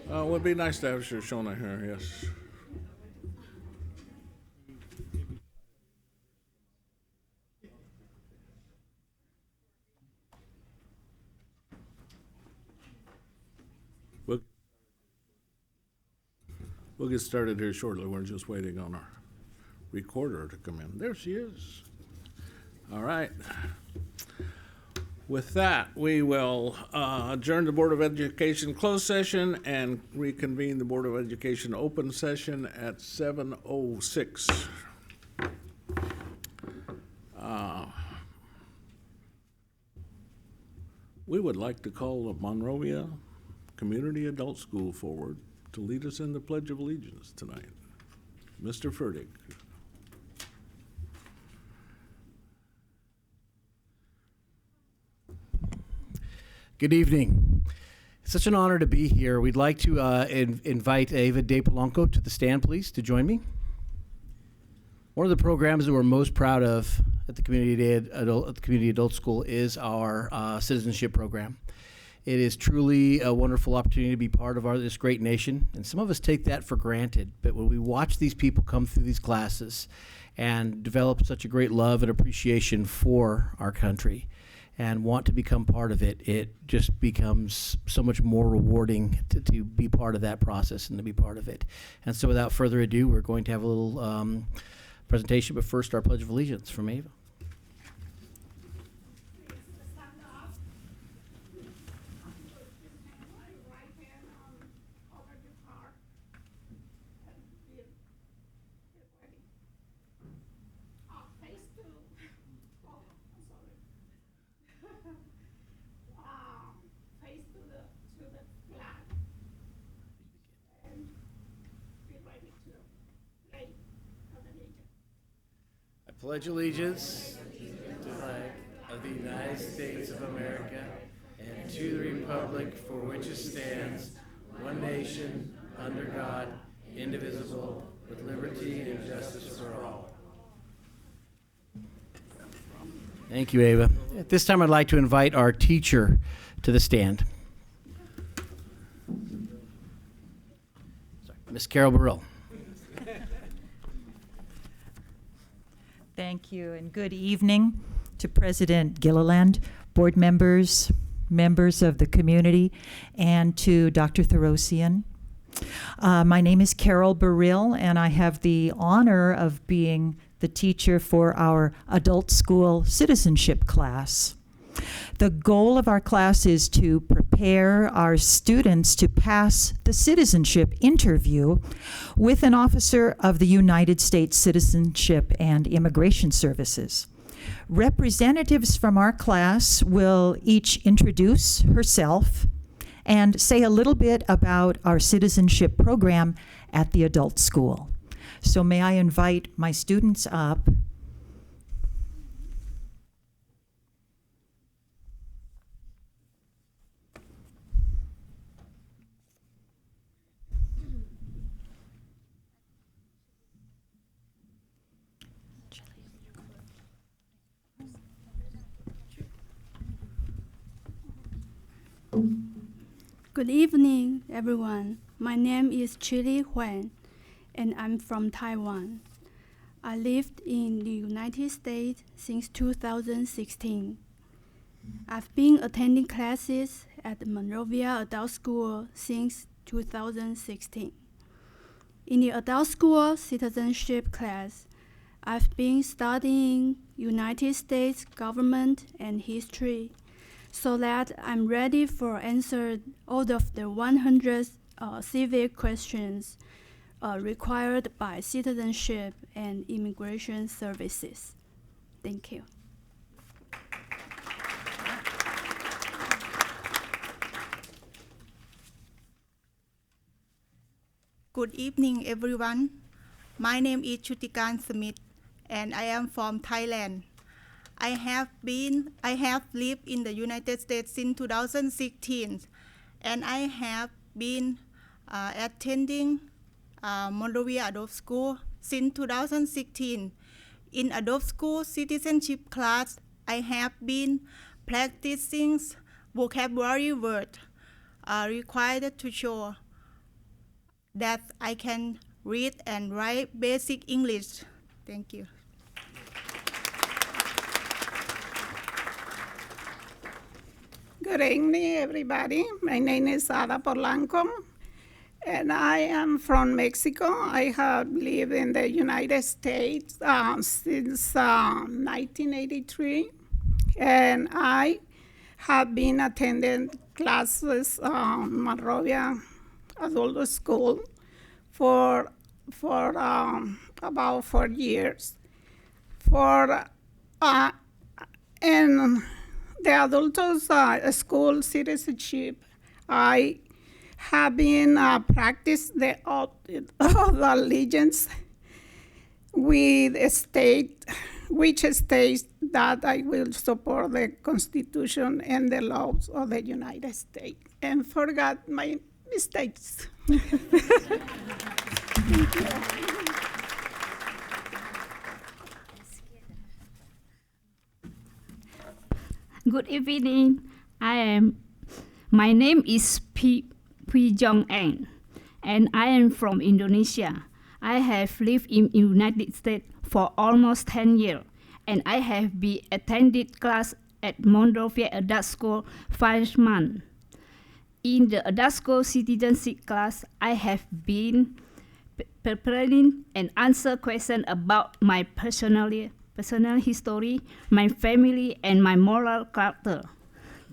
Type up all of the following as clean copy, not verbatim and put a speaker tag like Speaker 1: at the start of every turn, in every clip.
Speaker 1: It would be nice to have Shoshona here, yes. We'll, we'll get started here shortly. We're just waiting on our recorder to come in. There she is. All right. With that, we will adjourn the Board of Education closed session and reconvene the Board of Education open session at 7:06. We would like to call the Monrovia Community Adult School forward to lead us in the Pledge of Allegiance tonight. Mr. Furtick.
Speaker 2: Good evening. It's such an honor to be here. We'd like to invite Ava De Polanco to the stand, please, to join me. One of the programs that we're most proud of at the Community Adult School is our citizenship program. It is truly a wonderful opportunity to be part of this great nation, and some of us take that for granted. But when we watch these people come through these classes and develop such a great love and appreciation for our country, and want to become part of it, it just becomes so much more rewarding to be part of that process and to be part of it. And so without further ado, we're going to have a little presentation, but first our Pledge of Allegiance from Ava. Pledge allegiance to the flag of the United States of America and to the republic for which it stands, one nation, under God, indivisible, with liberty and justice for all. Thank you, Ava. At this time, I'd like to invite our teacher to the stand. Miss Carol Burrell.
Speaker 3: Thank you, and good evening to President Gilliland, board members, members of the community, and to Dr. Thorosian. My name is Carol Burrill, and I have the honor of being the teacher for our adult school citizenship class. The goal of our class is to prepare our students to pass the citizenship interview with an officer of the United States Citizenship and Immigration Services. Representatives from our class will each introduce herself and say a little bit about our citizenship program at the adult school. So may I invite my students up.
Speaker 4: Good evening, everyone. My name is Chili Huan, and I'm from Taiwan. I lived in the United States since 2016. I've been attending classes at the Monrovia Adult School since 2016. In the Adult School Citizenship class, I've been studying United States government and history, so that I'm ready for answer all of the 100 civic questions required by citizenship and immigration services. Thank you.
Speaker 5: Good evening, everyone. My name is Chutikan Smith, and I am from Thailand. I have lived in the United States since 2016, and I have been attending Monrovia Adult School since 2016. In Adult School citizenship class, I have been practicing vocabulary words required to show that I can read and write basic English. Thank you.
Speaker 6: Good evening, everybody. My name is Ada Polanco, and I am from Mexico. I have lived in the United States since 1983, and I have been attending classes Monrovia Adult School for about 4 years. And the adults school citizenship, I have been practice the oath of allegiance with a state, which states that I will support the Constitution and the laws of the United States and forgot my mistakes. Thank you.
Speaker 7: Good evening. My name is Jong An, and I am from Indonesia. I have lived in United States for almost 10 years, and I have been attended class at Monrovia Adult School 5 months. In the Adult School citizenship class, I have been preparing and answer questions about my personal history, my family, and my moral character.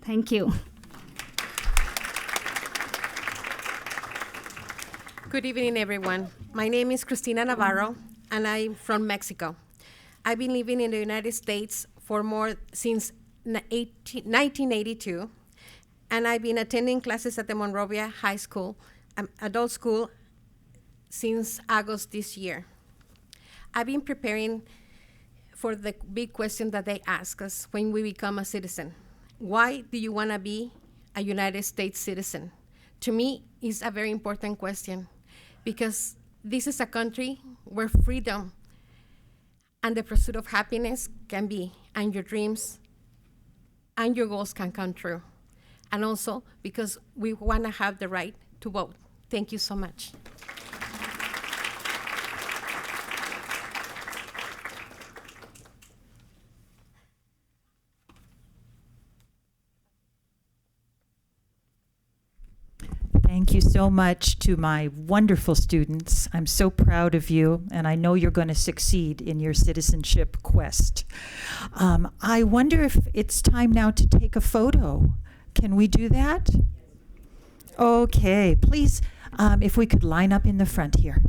Speaker 7: Thank you.
Speaker 8: Good evening, everyone. My name is Cristina Navarro, and I'm from Mexico. I've been living in the United States since 1982, and I've been attending classes at the Monrovia High School, adult school, since August this year. I've been preparing for the big question that they ask us when we become a citizen. Why do you want to be a United States citizen? To me, it's a very important question because this is a country where freedom and the pursuit of happiness can be, and your dreams and your goals can come true. And also because we want to have the right to vote. Thank you so much.
Speaker 3: Thank you so much to my wonderful students. I'm so proud of you, and I know you're going to succeed in your citizenship quest. I wonder if it's time now to take a photo. Can we do that? Okay, please, if we could line up in the front here.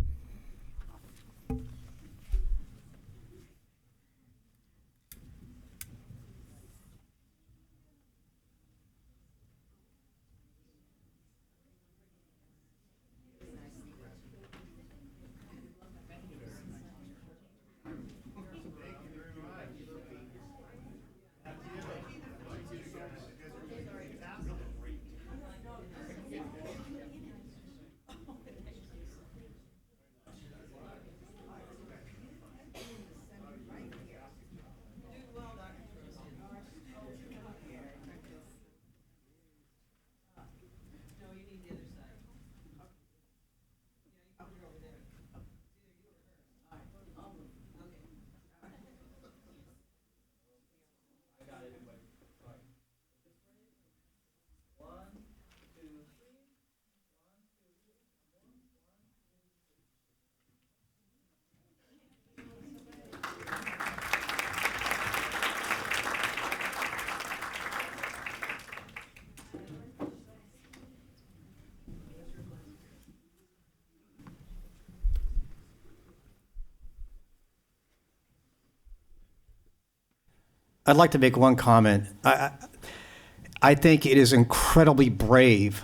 Speaker 2: I'd like to make one comment. I think it is incredibly brave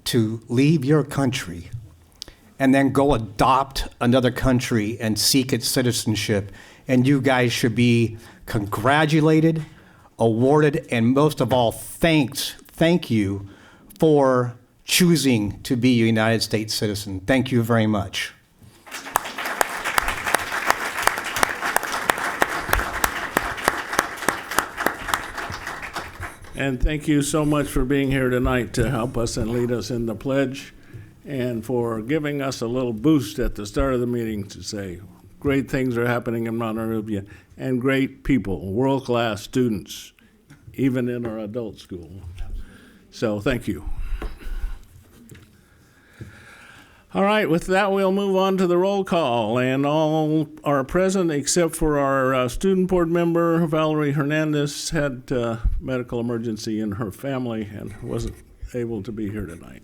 Speaker 2: to leave your country and then go adopt another country and seek its citizenship. And you guys should be congratulated, awarded, and most of all, thank you for choosing to be a United States citizen. Thank you very much.
Speaker 1: And thank you so much for being here tonight to help us and lead us in the pledge. and for giving us a little boost at the start of the meeting to say great things are happening in Monrovia and great people, world-class students, even in our adult school. So thank you. All right, with that, we'll move on to the roll call, and all are present except for our student board member, Valerie Hernandez, had a medical emergency in her family and wasn't able to be here tonight.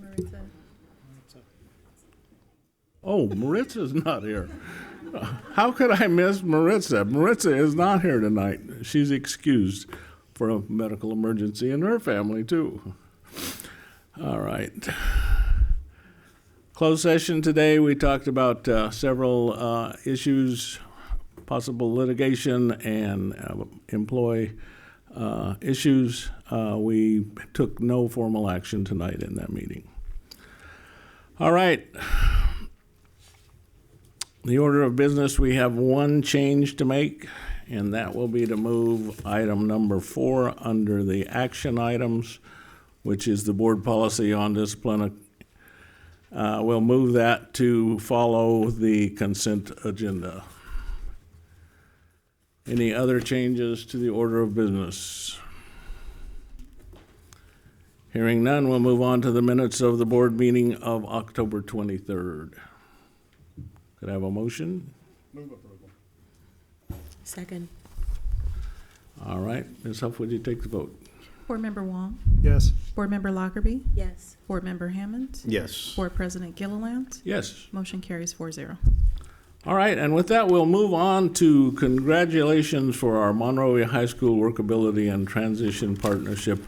Speaker 1: Oh, Maritza's not here. How could I miss Maritza? Maritza is not here tonight. She's excused for a medical emergency in her family, too. All right. Closed session today, we talked about several issues, possible litigation and employee issues. We took no formal action tonight in that meeting. All right. The order of business, we have one change to make, and that will be to move item number 4 under the action items, which is the board policy on discipline. We'll move that to follow the consent agenda. Any other changes to the order of business? Hearing none, we'll move on to the minutes of the board meeting of October 23rd. Could I have a motion?
Speaker 9: Move approval.
Speaker 10: Second.
Speaker 1: All right, Ms. Huff, would you take the vote?
Speaker 10: Board Member Wong?
Speaker 9: Yes.
Speaker 10: Board Member Lockerbie?
Speaker 3: Yes.
Speaker 10: Board Member Hammond?
Speaker 9: Yes.
Speaker 10: Board President Gilliland?
Speaker 1: Yes.
Speaker 10: Motion carries 4-0.
Speaker 1: All right, and with that, we'll move on to congratulations for our Monrovia High School Workability and Transition Partnership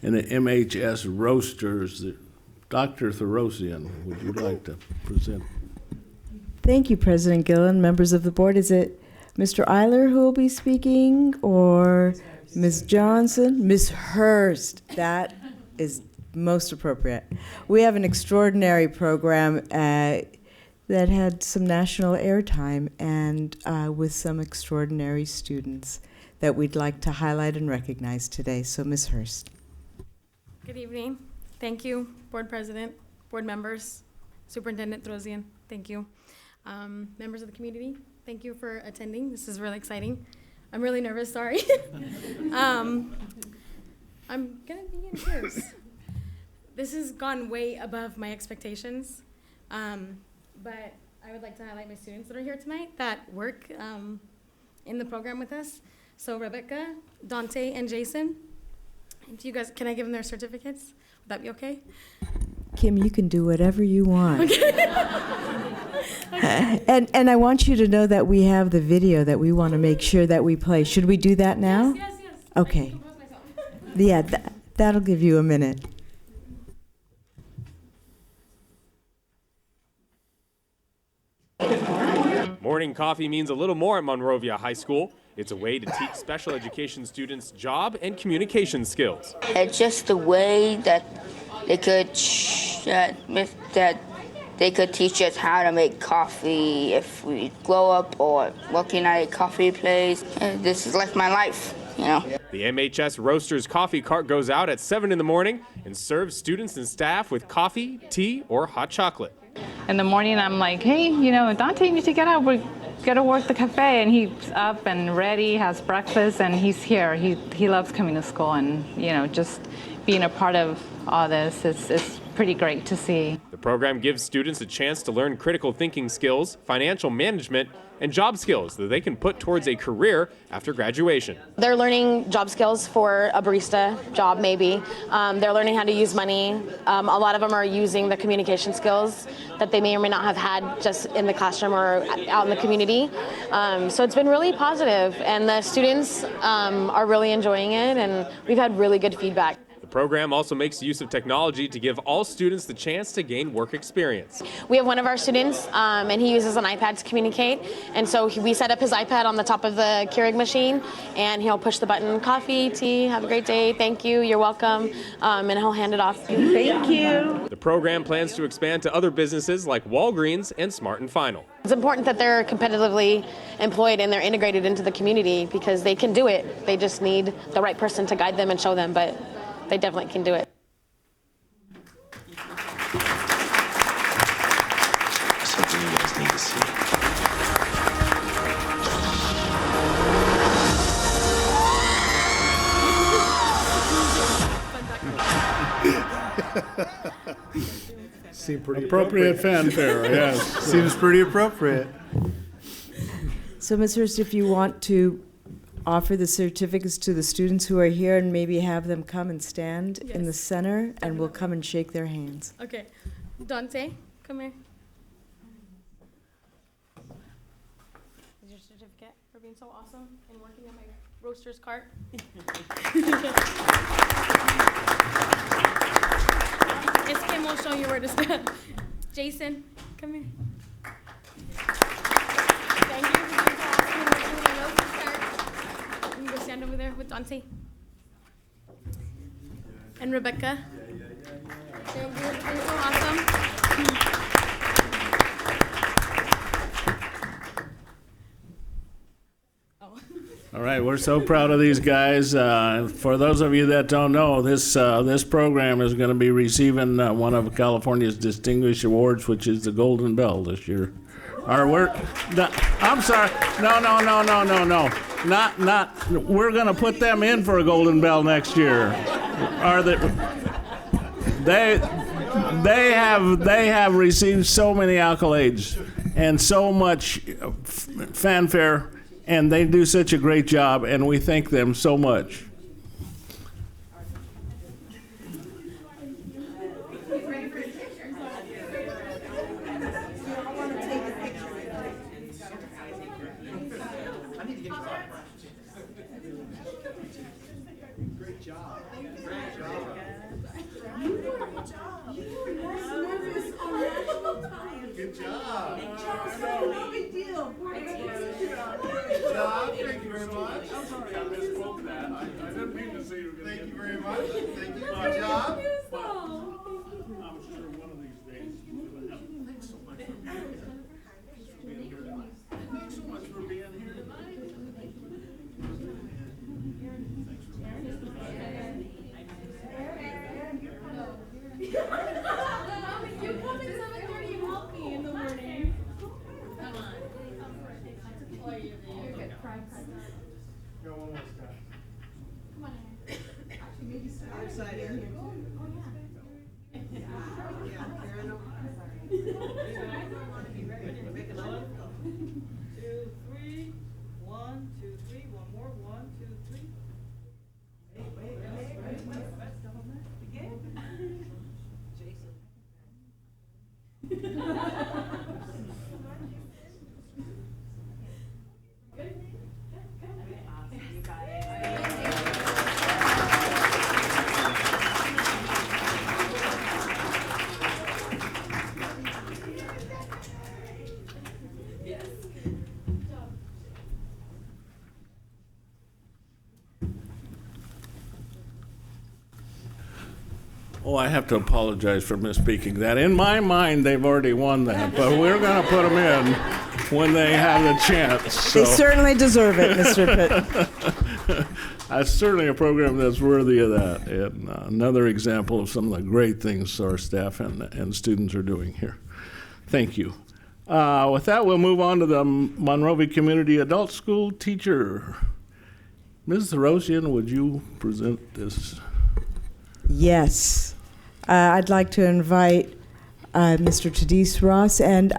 Speaker 1: in the MHS Roasters. Dr. Therosian, would you like to present?
Speaker 11: Thank you, President Gillen, members of the board. Is it Mr. Eiler who will be speaking, or Ms. Johnson? Ms. Hurst, that is most appropriate. We have an extraordinary program that had some national airtime and with some extraordinary students that we'd like to highlight and recognize today. So, Ms. Hurst.
Speaker 12: Good evening. Thank you, Board President, board members, Superintendent Therosian. Thank you. Members of the community, thank you for attending. This is really exciting. I'm really nervous, sorry. I'm gonna be in tears. This has gone way above my expectations, but I would like to highlight my students that are here tonight that work in the program with us. So Rebecca, Dante, and Jason. Do you guys, can I give them their certificates? Would that be okay?
Speaker 11: Kim, you can do whatever you want.
Speaker 12: Okay.
Speaker 11: And I want you to know that we have the video that we want to make sure that we play. Should we do that now?
Speaker 12: Yes.
Speaker 11: Okay. Yeah, that'll give you a minute.
Speaker 13: Morning coffee means a little more at Monrovia High School. It's a way to teach special education students job and communication skills.
Speaker 14: It's just the way that they could teach us how to make coffee if we grow up, or working at a coffee place. This is like my life, you know.
Speaker 13: The MHS Roasters coffee cart goes out at 7 in the morning and serves students and staff with coffee, tea, or hot chocolate.
Speaker 15: In the morning, I'm like, hey, Dante, you need to get up. We're going to work the cafe. And he's up and ready, has breakfast, and he's here. He loves coming to school, and, just being a part of all this is pretty great to see.
Speaker 13: The program gives students a chance to learn critical thinking skills, financial management, and job skills that they can put towards a career after graduation.
Speaker 16: They're learning job skills for a barista job, maybe. They're learning how to use money. A lot of them are using the communication skills that they may or may not have had just in the classroom or out in the community. So it's been really positive, and the students are really enjoying it, and we've had really good feedback.
Speaker 13: The program also makes use of technology to give all students the chance to gain work experience.
Speaker 16: We have one of our students, and he uses an iPad to communicate. And so we set up his iPad on the top of the Keurig machine, and he'll push the button, coffee, tea, have a great day, thank you, you're welcome, and he'll hand it off.
Speaker 11: Thank you.
Speaker 13: The program plans to expand to other businesses like Walgreens and Smart and Final.
Speaker 16: It's important that they're competitively employed and they're integrated into the community, because they can do it. They just need the right person to guide them and show them, but they definitely can do it.
Speaker 9: Seemed pretty
Speaker 1: appropriate fanfare, yes.
Speaker 9: Seems pretty appropriate.
Speaker 11: So, Ms. Hurst, if you want to offer the certificates to the students who are here and maybe have them come and stand in the center, and we'll come and shake their hands.
Speaker 12: Okay. Dante, come here. Is your certificate for being so awesome and working on my roaster's cart? It's Kim will show you where to stand. Jason, come here. Thank you for being so awesome and working on my roaster's cart. You can go stand over there with Dante. And Rebecca. Thank you for being so awesome.
Speaker 1: All right, we're so proud of these guys. For those of you that don't know, this program is going to be receiving one of California's distinguished awards, which is the Golden Bell this year. I'm sorry. No. Not. We're going to put them in for a Golden Bell next year. They have received so many accolades and so much fanfare. And they do such a great job, and we thank them so much.
Speaker 9: Good job.
Speaker 17: No big deal.
Speaker 9: Thank you very much.
Speaker 1: I'm sorry, I misspoke that. I didn't mean to say you were going to.
Speaker 9: Thank you very much. Thank you. Good job.
Speaker 1: I'm sure one of these days you'll have. Thanks so much for being here. Thanks so much for being here tonight.
Speaker 12: You come at 7:30 and help me in the morning. Come on.
Speaker 9: Go one more step.
Speaker 12: Come on.
Speaker 17: Actually, maybe some other side here.
Speaker 18: Make another. 2, 3. 1, 2, 3. One more. 1, 2, 3. Wait. Again. Jason.
Speaker 1: Oh, I have to apologize for misspeaking that. In my mind, they've already won that, but we're going to put them in when they have the chance. So.
Speaker 11: They certainly deserve it, Mr. Pitt.
Speaker 1: That's certainly a program that's worthy of that, and another example of some of the great things our staff and students are doing here. Thank you. With that, we'll move on to the Monrovia Community Adult School teacher. Ms. Rosian, would you present this?
Speaker 11: Yes. I'd like to invite Mr. Tadis Ross and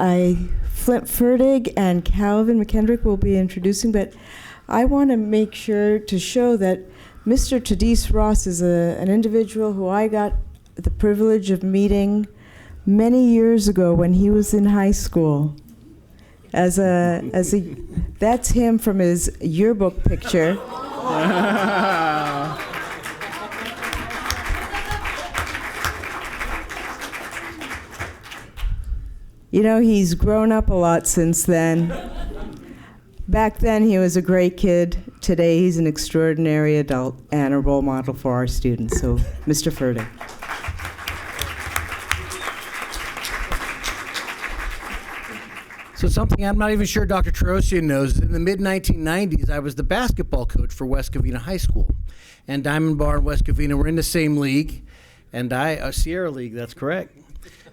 Speaker 11: Flint Fertig and Calvin McKendrick will be introducing, but I want to make sure to show that Mr. Tadis Ross is an individual who I got the privilege of meeting many years ago when he was in high school. That's him from his yearbook picture. You know, he's grown up a lot since then. Back then, he was a great kid. Today, he's an extraordinary adult and a role model for our students. So, Mr. Fertig.
Speaker 2: So something I'm not even sure Dr. Terosian knows, in the mid-1990s, I was the basketball coach for West Covina High School. And Diamond Bar and West Covina were in the same league, and Sierra League, that's correct.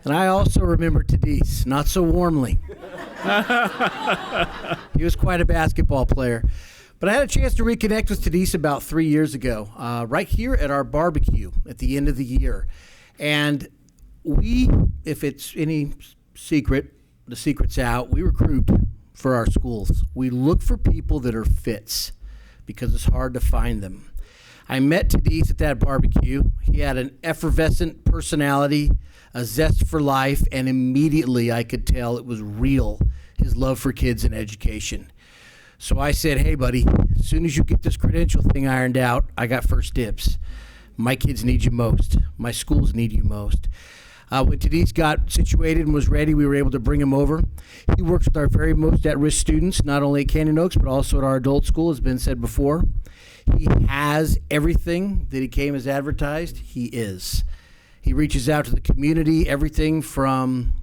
Speaker 2: And I also remember Tadis, not so warmly. He was quite a basketball player. But I had a chance to reconnect with Tadis about 3 years ago, right here at our barbecue at the end of the year. And if it's any secret, the secret's out, we recruit for our schools. We look for people that are fits because it's hard to find them. I met Tadis at that barbecue. He had an effervescent personality, a zest for life, and immediately I could tell it was real, his love for kids and education. So I said, hey, buddy, as soon as you get this credential thing ironed out, I got first dibs. My kids need you most. My schools need you most. When Tadis got situated and was ready, we were able to bring him over. He works with our very most at-risk students, not only at Canyon Oaks, but also at our adult school, as been said before. He has everything that he came as advertised. He is. He reaches out to the community, everything from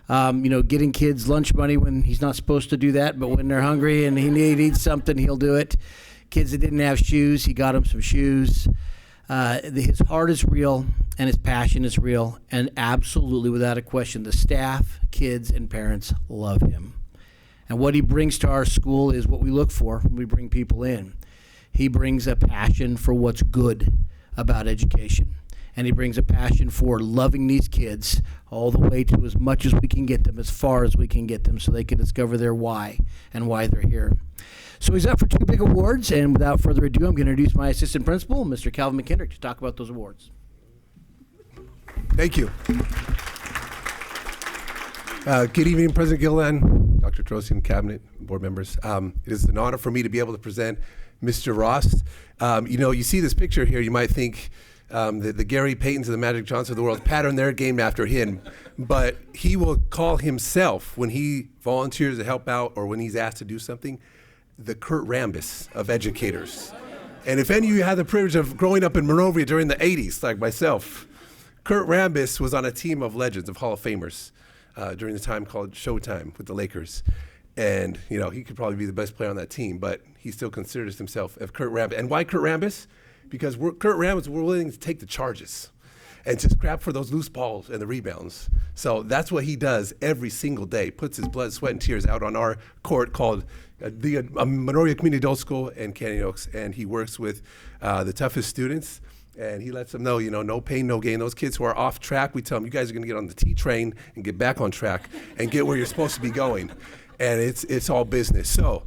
Speaker 2: getting kids lunch money when he's not supposed to do that, but when they're hungry and he needs something, he'll do it. Kids that didn't have shoes, he got them some shoes. His heart is real and his passion is real, and absolutely, without a question, the staff, kids, and parents love him. And what he brings to our school is what we look for when we bring people in. He brings a passion for what's good about education. And he brings a passion for loving these kids all the way to as much as we can get them, as far as we can get them, so they can discover their why and why they're here. So he's up for 2 big awards, and without further ado, I'm going to introduce my assistant principal, Mr. Calvin McKendrick, to talk about those awards.
Speaker 19: Thank you. Good evening, President Gilliland, Dr. Trosian, Cabinet, board members. It is an honor for me to be able to present Mr. Ross. You see this picture here, you might think the Gary Paytons and the Magic Johnsons of the world pattern their game after him, but he will call himself, when he volunteers to help out or when he's asked to do something, the Kurt Rambis of educators. And if any of you had the privilege of growing up in Monrovia during the 80s, like myself, Kurt Rambis was on a team of legends, of Hall of Famers, during the time called Showtime with the Lakers. And, he could probably be the best player on that team, but he still considers himself as Kurt Rambis. And why Kurt Rambis? Because Kurt Rambis were willing to take the charges and just grab for those loose balls and the rebounds. So that's what he does every single day, puts his blood, sweat, and tears out on our court called the Monrovia Community Adult School in Canyon Oaks. And he works with the toughest students. And he lets them know, no pain, no gain. Those kids who are off track, we tell them, you guys are going to get on the T train and get back on track and get where you're supposed to be going. And it's all business. So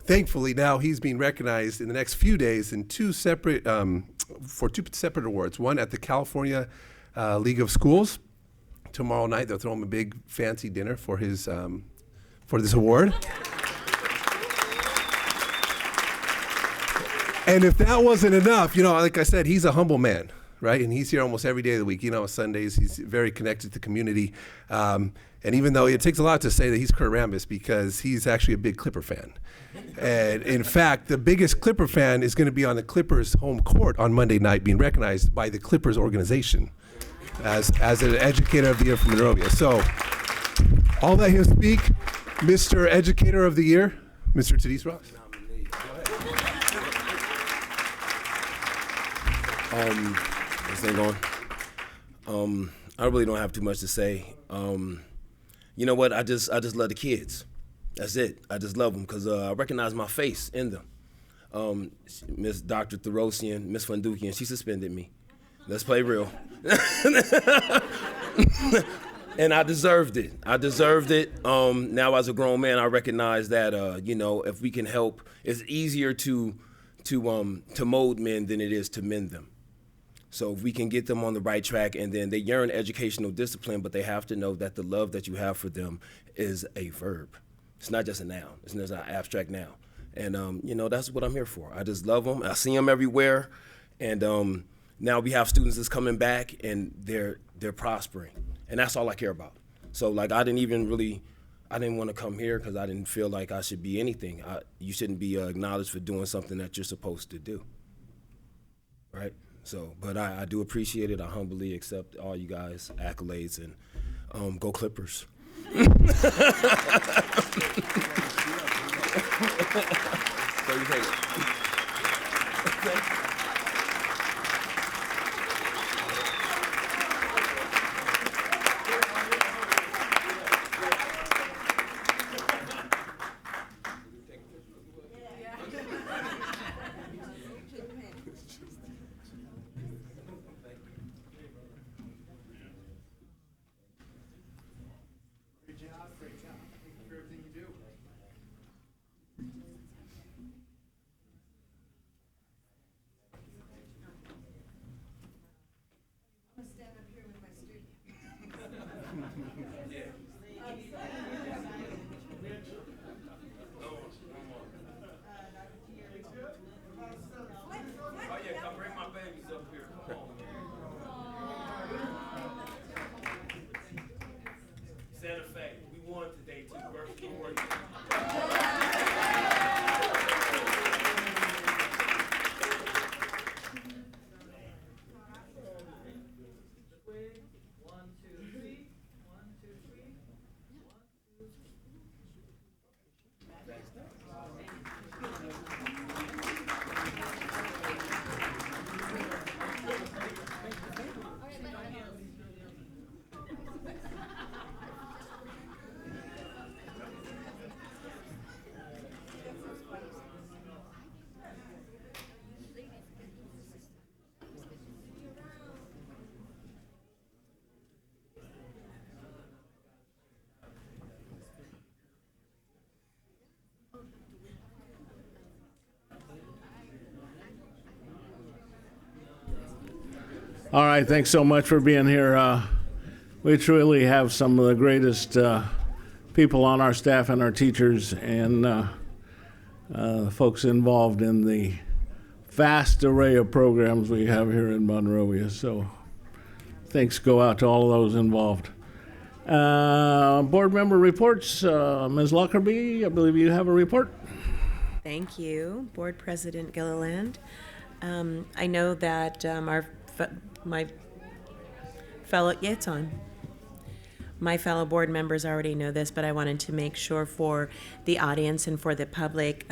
Speaker 19: thankfully, now he's being recognized in the next few days in two separate awards. One at the California League of Schools. Tomorrow night, they'll throw him a big fancy dinner for his for this award. And if that wasn't enough, like I said, he's a humble man, right? And he's here almost every day of the week. Sundays, he's very connected to the community. And even though it takes a lot to say that he's Kurt Rambis, because he's actually a big Clipper fan. And in fact, the biggest Clipper fan is going to be on the Clippers home court on Monday night, being recognized by the Clippers organization as an educator of the year from Monrovia. So I'll let him speak. Mr. Educator of the Year, Mr. Tadis Ross.
Speaker 20: This thing going. I really don't have too much to say. You know what? I just love the kids. That's it. I just love them because I recognize my face in them. Miss Dr. Tharosian, Miss Fundukian, she suspended me. Let's play real. And I deserved it. Now as a grown man, I recognize that if we can help, it's easier to mold men than it is to mend them. So if we can get them on the right track, and then they yearn educational discipline, but they have to know that the love that you have for them is a verb. It's not just a noun. It's not an abstract noun. And, that's what I'm here for. I just love them. I see them everywhere. And now we have students that's coming back, and they're prospering. And that's all I care about. So, I didn't want to come here because I didn't feel like I should be anything. You shouldn't be acknowledged for doing something that you're supposed to do. Right? So, but I do appreciate it. I humbly accept all you guys' accolades, and go Clippers. So you take it.
Speaker 1: All right, thanks so much for being here. We truly have some of the greatest people on our staff and our teachers and folks involved in the vast array of programs we have here in Monrovia. So thanks go out to all of those involved. Board member reports. Ms. Lockerbie, I believe you have a report.
Speaker 21: Thank you, Board President Gilliland. I know that my fellow board members already know this, but I wanted to make sure for the audience and for the public.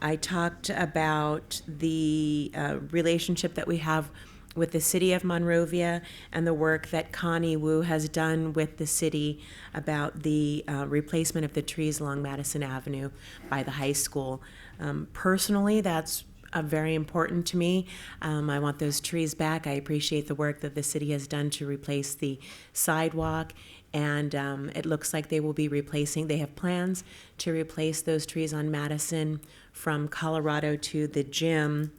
Speaker 21: I talked about the relationship that we have with the city of Monrovia and the work that Connie Wu has done with the city about the replacement of the trees along Madison Avenue by the high school. Personally, that's very important to me. I want those trees back. I appreciate the work that the city has done to replace the sidewalk, and it looks like they will be they have plans to replace those trees on Madison from Colorado to the gym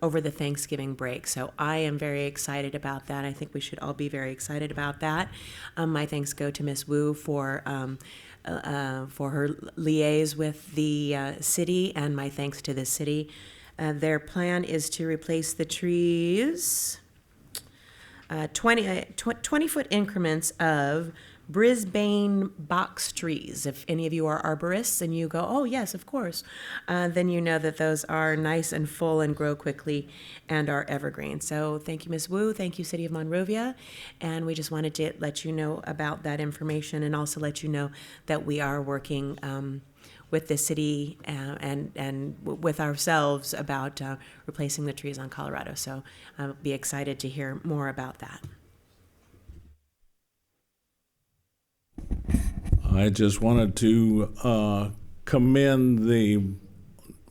Speaker 21: over the Thanksgiving break. So I am very excited about that. I think we should all be very excited about that. My thanks go to Ms. Wu for her liaise with the city, and my thanks to the city. Their plan is to replace the trees 20-foot increments of Brisbane box trees. If any of you are arborists and you go, oh yes, of course, then you know that those are nice and full and grow quickly and are evergreen. So thank you, Ms. Wu. Thank you, City of Monrovia. And we just wanted to let you know about that information and also let you know that we are working with the city and with ourselves about replacing the trees on Colorado. So I'll be excited to hear more about that.
Speaker 1: I just wanted to commend the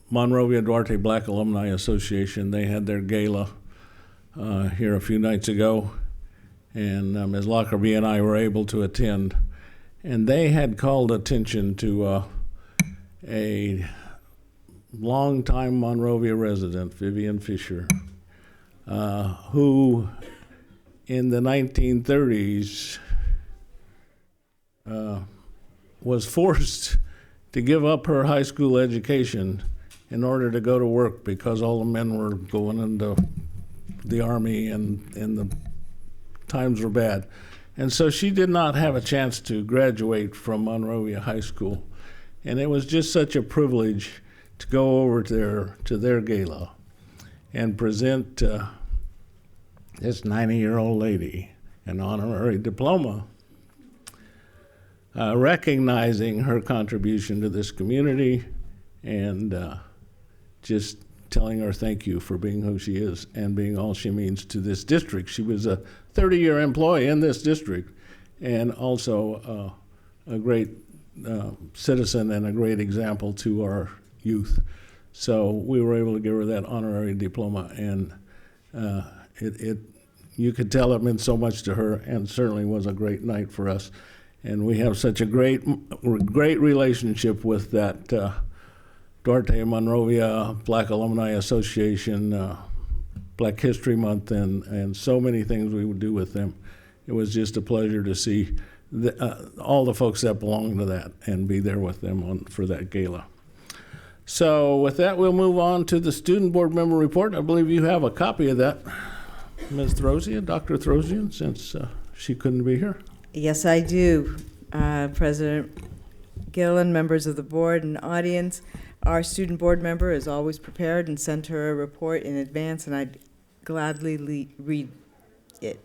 Speaker 1: Monrovia Duarte Black Alumni Association. They had their gala here a few nights ago, and Ms. Lockerbie and I were able to attend. And they had called attention to a longtime Monrovia resident, Vivian Fisher, who in the 1930s was forced to give up her high school education in order to go to work because all the men were going into the Army and the times were bad. And so she did not have a chance to graduate from Monrovia High School. And it was just such a privilege to go over there to their gala and present this 90-year-old lady an honorary diploma, recognizing her contribution to this community and just telling her thank you for being who she is and being all she means to this district. She was a 30-year employee in this district and also a great citizen and a great example to our youth. So we were able to give her that honorary diploma, and you could tell it meant so much to her, and certainly was a great night for us. And we have such a great relationship with that Duarte Monrovia Black Alumni Association, Black History Month, and so many things we would do with them. It was just a pleasure to see all the folks that belong to that and be there with them for that gala. So with that, we'll move on to the student board member report. I believe you have a copy of that, Ms. Throsian, Dr. Throsian, since she couldn't be here.
Speaker 11: Yes, I do, President Gillen, members of the board and audience. Our student board member is always prepared and sent her a report in advance, and I'd gladly read it.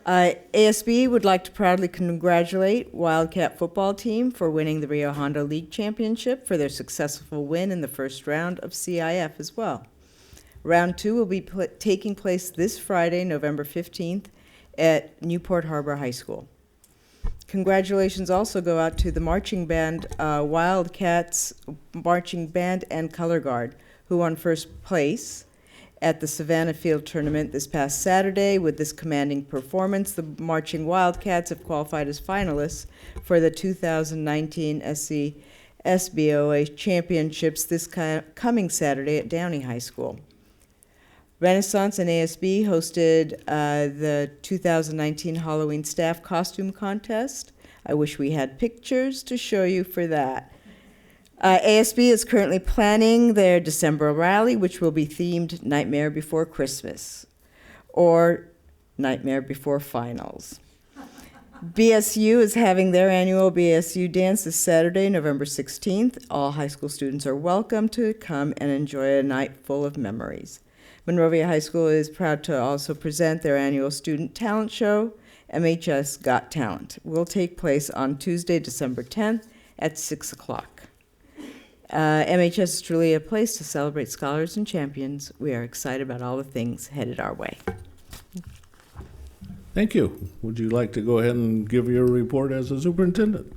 Speaker 11: ASB would like to proudly congratulate Wildcat football team for winning the Rio Hondo League Championship for their successful win in the first round of CIF as well. Round 2 will be taking place this Friday, November 15th at Newport Harbor High School. Congratulations also go out to the marching band, Wildcats Marching Band and Color Guard, who won first place at the Savannah Field Tournament this past Saturday. With this commanding performance, the Marching Wildcats have qualified as finalists for the 2019 SC SBOA Championships this coming Saturday at Downey High School. Renaissance and ASB hosted the 2019 Halloween Staff Costume Contest. I wish we had pictures to show you for that. ASB is currently planning their December rally, which will be themed Nightmare Before Christmas or Nightmare Before Finals. BSU is having their annual BSU dance this Saturday, November 16th. All high school students are welcome to come and enjoy a night full of memories. Monrovia High School is proud to also present their annual student talent show, MHS Got Talent. Will take place on Tuesday, December 10th at 6 o'clock. MHS is truly a place to celebrate scholars and champions. We are excited about all the things headed our way.
Speaker 1: Thank you. Would you like to go ahead and give your report as a superintendent?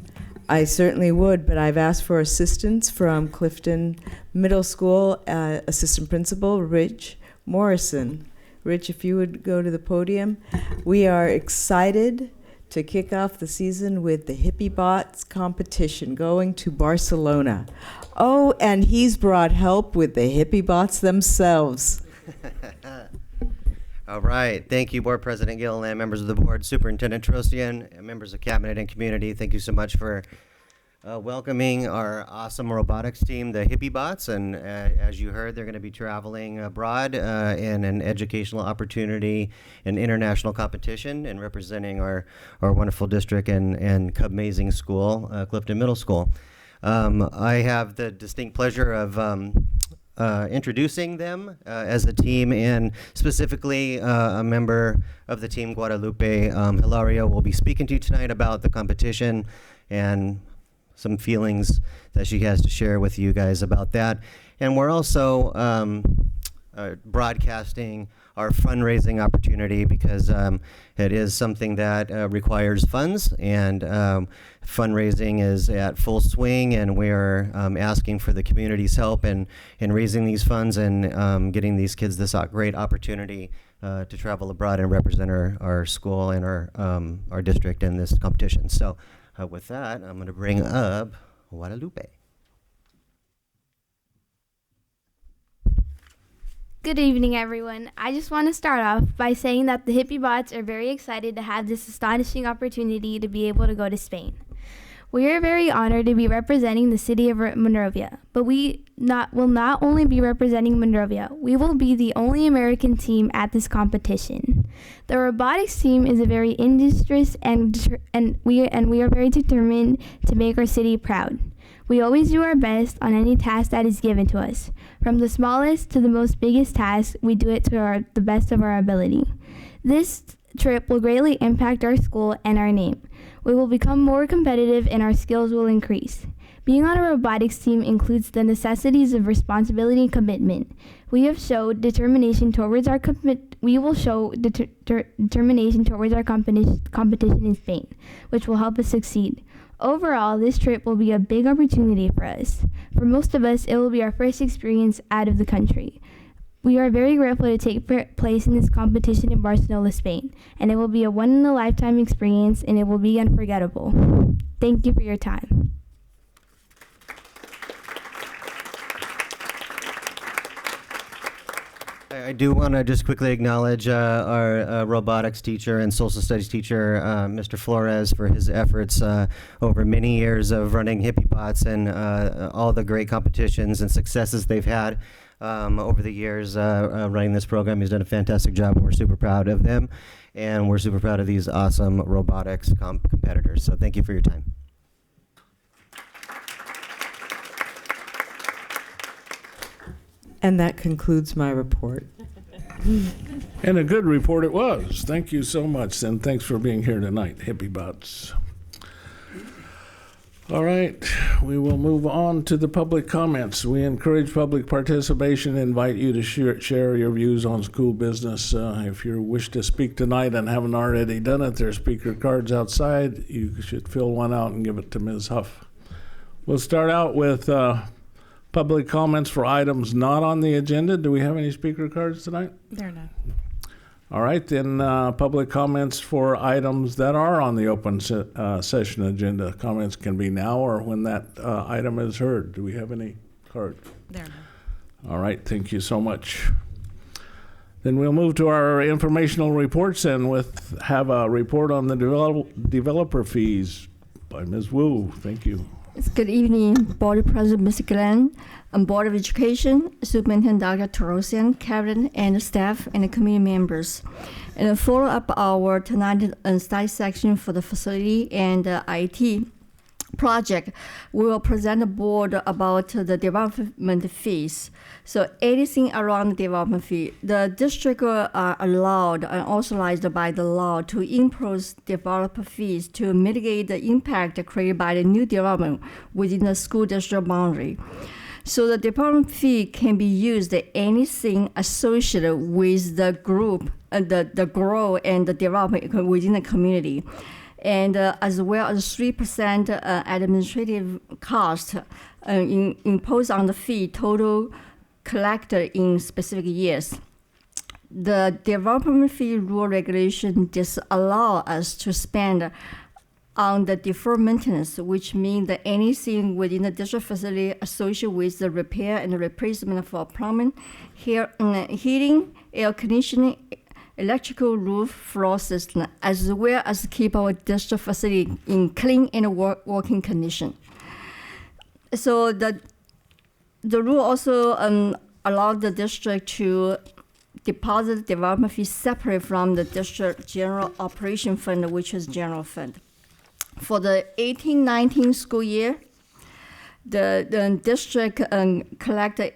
Speaker 11: I certainly would, but I've asked for assistance from Clifton Middle School Assistant Principal Rich Morrison. Rich, if you would go to the podium. We are excited to kick off the season with the Hippie Bots competition going to Barcelona. Oh, and he's brought help with the Hippie Bots themselves.
Speaker 4: All right. Thank you, Board President Gilliland, members of the board, Superintendent Trosian, and members of Cabinet and Community. Thank you so much for welcoming our awesome robotics team, the Hippie Bots. And as you heard, they're going to be traveling abroad in an educational opportunity, an international competition, and representing our wonderful district and amazing school, Clifton Middle School. I have the distinct pleasure of introducing them as a team, and specifically a member of the team, Guadalupe Hilario, will be speaking to you tonight about the competition and some feelings that she has to share with you guys about that. And we're also broadcasting our fundraising opportunity because it is something that requires funds, and fundraising is at full swing, and we're asking for the community's help in raising these funds and getting these kids this great opportunity to travel abroad and represent our school and our district in this competition. So with that, I'm going to bring up Guadalupe.
Speaker 22: Good evening, everyone. I just want to start off by saying that the Hippie Bots are very excited to have this astonishing opportunity to be able to go to Spain. We are very honored to be representing the city of Monrovia, but we will not only be representing Monrovia, we will be the only American team at this competition. The robotics team is a very industrious and we are very determined to make our city proud. We always do our best on any task that is given to us. From the smallest to the most biggest task, we do it to the best of our ability. This trip will greatly impact our school and our name. We will become more competitive and our skills will increase. Being on a robotics team includes the necessities of responsibility and commitment. We have showed determination towards our determination towards our competition in Spain, which will help us succeed. Overall, this trip will be a big opportunity for us. For most of us, it will be our first experience out of the country. We are very grateful to take place in this competition in Barcelona, Spain, and it will be a one-in-a-lifetime experience, and it will be unforgettable. Thank you for your time.
Speaker 4: I do want to just quickly acknowledge our robotics teacher and social studies teacher, Mr. Flores, for his efforts over many years of running Hippie Bots and all the great competitions and successes they've had over the years running this program. He's done a fantastic job, and we're super proud of them, and we're super proud of these awesome robotics competitors. So thank you for your time.
Speaker 11: And that concludes my report.
Speaker 1: And a good report it was. Thank you so much, and thanks for being here tonight, Hippie Bots. All right, we will move on to the public comments. We encourage public participation and invite you to share your views on school business. If you wish to speak tonight and haven't already done it, there are speaker cards outside. You should fill one out and give it to Ms. Huff. We'll start out with public comments for items not on the agenda. Do we have any speaker cards tonight?
Speaker 10: There are none.
Speaker 1: All right, then public comments for items that are on the open session agenda. Comments can be now or when that item is heard. Do we have any cards?
Speaker 10: There are none.
Speaker 1: All right, thank you so much. Then we'll move to our informational reports and have a report on the developer fees by Ms. Wu. Thank you.
Speaker 5: Good evening, Board President Mr. Glenn, and Board of Education, Superintendent Dr. Tarosian, Cabinet, and staff, and the community members. And follow up our tonight study section for the facility and IT project, we will present the board about the development fees. So anything around the development fee, the district are allowed and authorized by the law to impose developer fees to mitigate the impact created by the new development within the school district boundary. So the development fee can be used anything associated with the group, the growth and the development within the community. And as well as 3% administrative cost imposed on the fee total collected in specific years. The development fee rule regulation disallow us to spend on the deferred maintenance, which means that anything within the district facility associated with the repair and the replacement for plumbing, heating, air conditioning, electrical roof floor system, as well as keep our district facility in clean and working condition. So the rule also allowed the district to deposit development fees separate from the district general operation fund, which is general fund. For the 18-19 school year, the district collected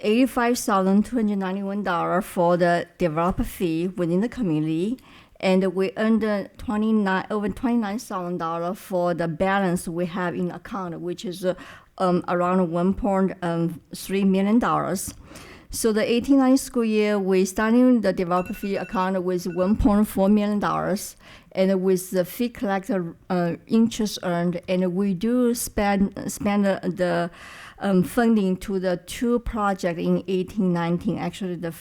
Speaker 5: $85,291 for the developer fee within the community, and we earned over $29,000 for the balance we have in account, which is around $1.3 million. So the 18-19 school year, we started the developer fee account with $1.4 million, and with the fee collected interest earned, and we do spend the funding to the two projects in 18-19. Actually, the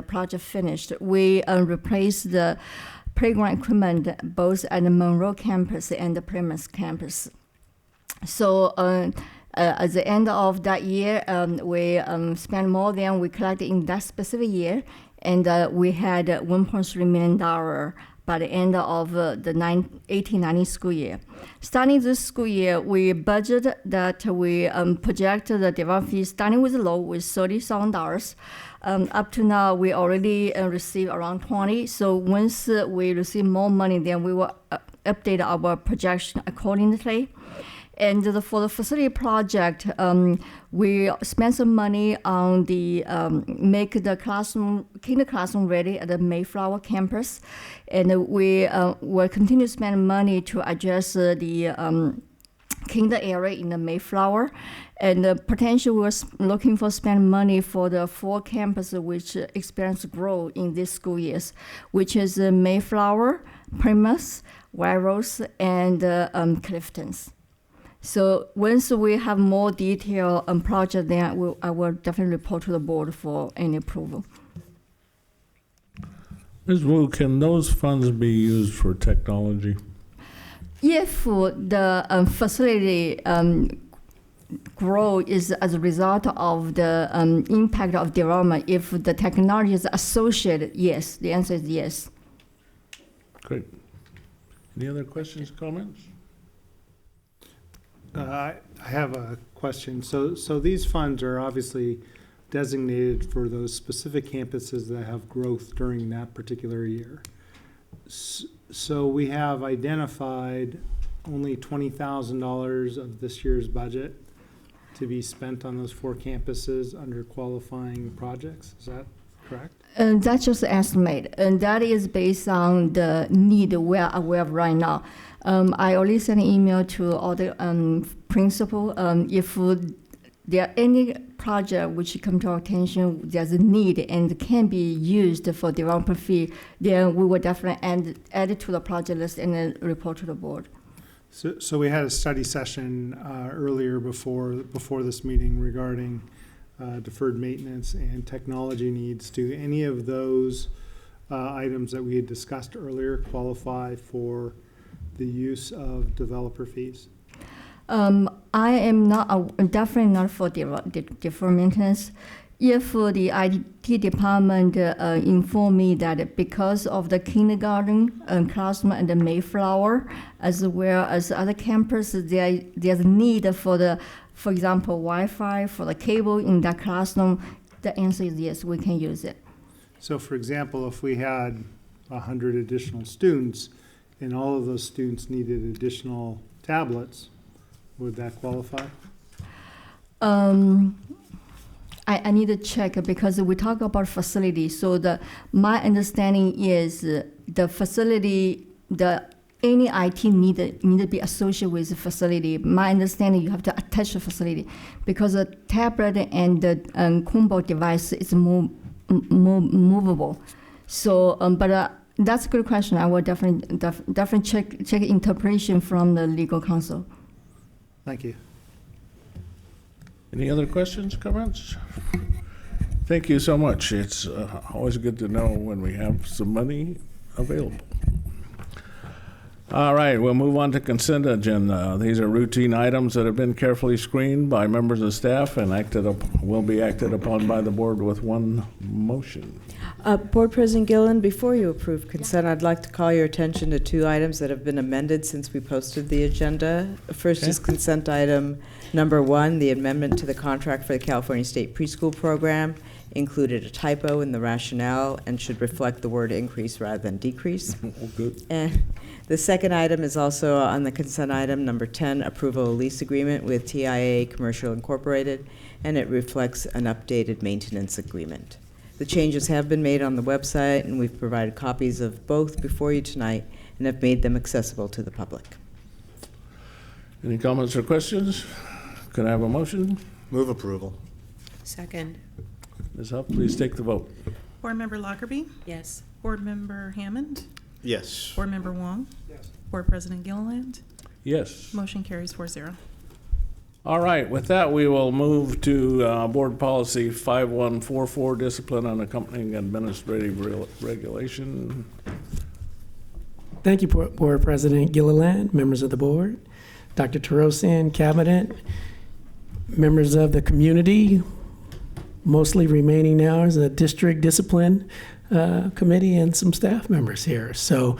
Speaker 5: project finished. We replaced the playground equipment both at the Monrovia campus and the Plymouth campus. So at the end of that year, we spent more than we collected in that specific year, and we had $1.3 million by the end of the 18-19 school year. Starting this school year, we budget that we project the development fee starting with low with $30,000. Up to now, we already received around 20. So once we receive more money, then we will update our projection accordingly. And for the facility project, we spent some money on the make the kinder classroom ready at the Mayflower campus, and we will continue to spend money to address the kinder area in the Mayflower, and potentially we're looking for spend money for the 4 campuses which experience growth in these school years, which is Mayflower, Plymouth, White Rose, and Clifton's. So once we have more detail on project, then I will definitely report to the board for any approval.
Speaker 1: Ms. Wu, can those funds be used for technology?
Speaker 5: If the facility grow is as a result of the impact of development, if the technology is associated, yes. The answer is yes.
Speaker 1: Great. Any other questions, comments?
Speaker 9: I have a question. So these funds are obviously designated for those specific campuses that have growth during that particular year. So we have identified only $20,000 of this year's budget to be spent on those 4 campuses under qualifying projects. Is that correct?
Speaker 5: That's just an estimate, and that is based on the need we're aware of right now. I already sent an email to all the principal. If there are any project which come to our attention, there's a need and can be used for developer fee, then we will definitely add it to the project list and then report to the board.
Speaker 9: So we had a study session earlier before this meeting regarding deferred maintenance and technology needs. Do any of those items that we had discussed earlier qualify for the use of developer fees?
Speaker 5: I am not definitely not for deferred maintenance. if the IT department inform me that because of the kindergarten classroom and the Mayflower, as well as other campuses, there's need for example, Wi-Fi, for the cable in that classroom, the answer is yes, we can use it.
Speaker 9: So for example, if we had 100 additional students and all of those students needed additional tablets, would that qualify?
Speaker 5: I need to check because we talk about facility. So my understanding is the facility, any IT need to be associated with the facility. My understanding, you have to attach the facility because the tablet and the combo device is more movable. So, but that's a good question. I will definitely check interpretation from the legal counsel.
Speaker 9: Thank you.
Speaker 1: Any other questions, comments? Thank you so much. It's always good to know when we have some money available. All right, we'll move on to consent agenda. These are routine items that have been carefully screened by members of staff and will be acted upon by the board with one motion.
Speaker 11: Board President Gillen, before you approve consent, I'd like to call your attention to 2 items that have been amended since we posted the agenda. First is consent item number 1, the amendment to the contract for the California State Preschool Program included a typo in the rationale and should reflect the word increase rather than decrease.
Speaker 1: Oh, good.
Speaker 11: And the second item is also on the consent item, number 10, approval of lease agreement with TIA Commercial Incorporated, and it reflects an updated maintenance agreement. The changes have been made on the website, and we've provided copies of both before you tonight and have made them accessible to the public.
Speaker 1: Any comments or questions? Can I have a motion?
Speaker 6: Move approval.
Speaker 21: Second.
Speaker 1: Ms. Huff, please take the vote.
Speaker 10: Board Member Lockerbie?
Speaker 21: Yes.
Speaker 10: Board Member Hammond?
Speaker 6: Yes.
Speaker 10: Board Member Wong?
Speaker 6: Yes.
Speaker 10: Board President Gilliland?
Speaker 1: Yes.
Speaker 10: Motion carries 4-0.
Speaker 1: All right, with that, we will move to Board Policy 5144, Discipline on Accompanying Administrative Regulation.
Speaker 7: Thank you, Board President Gilliland, members of the board, Dr. Tarosian, Cabinet, members of the community. Mostly remaining now is a district discipline committee and some staff members here. So,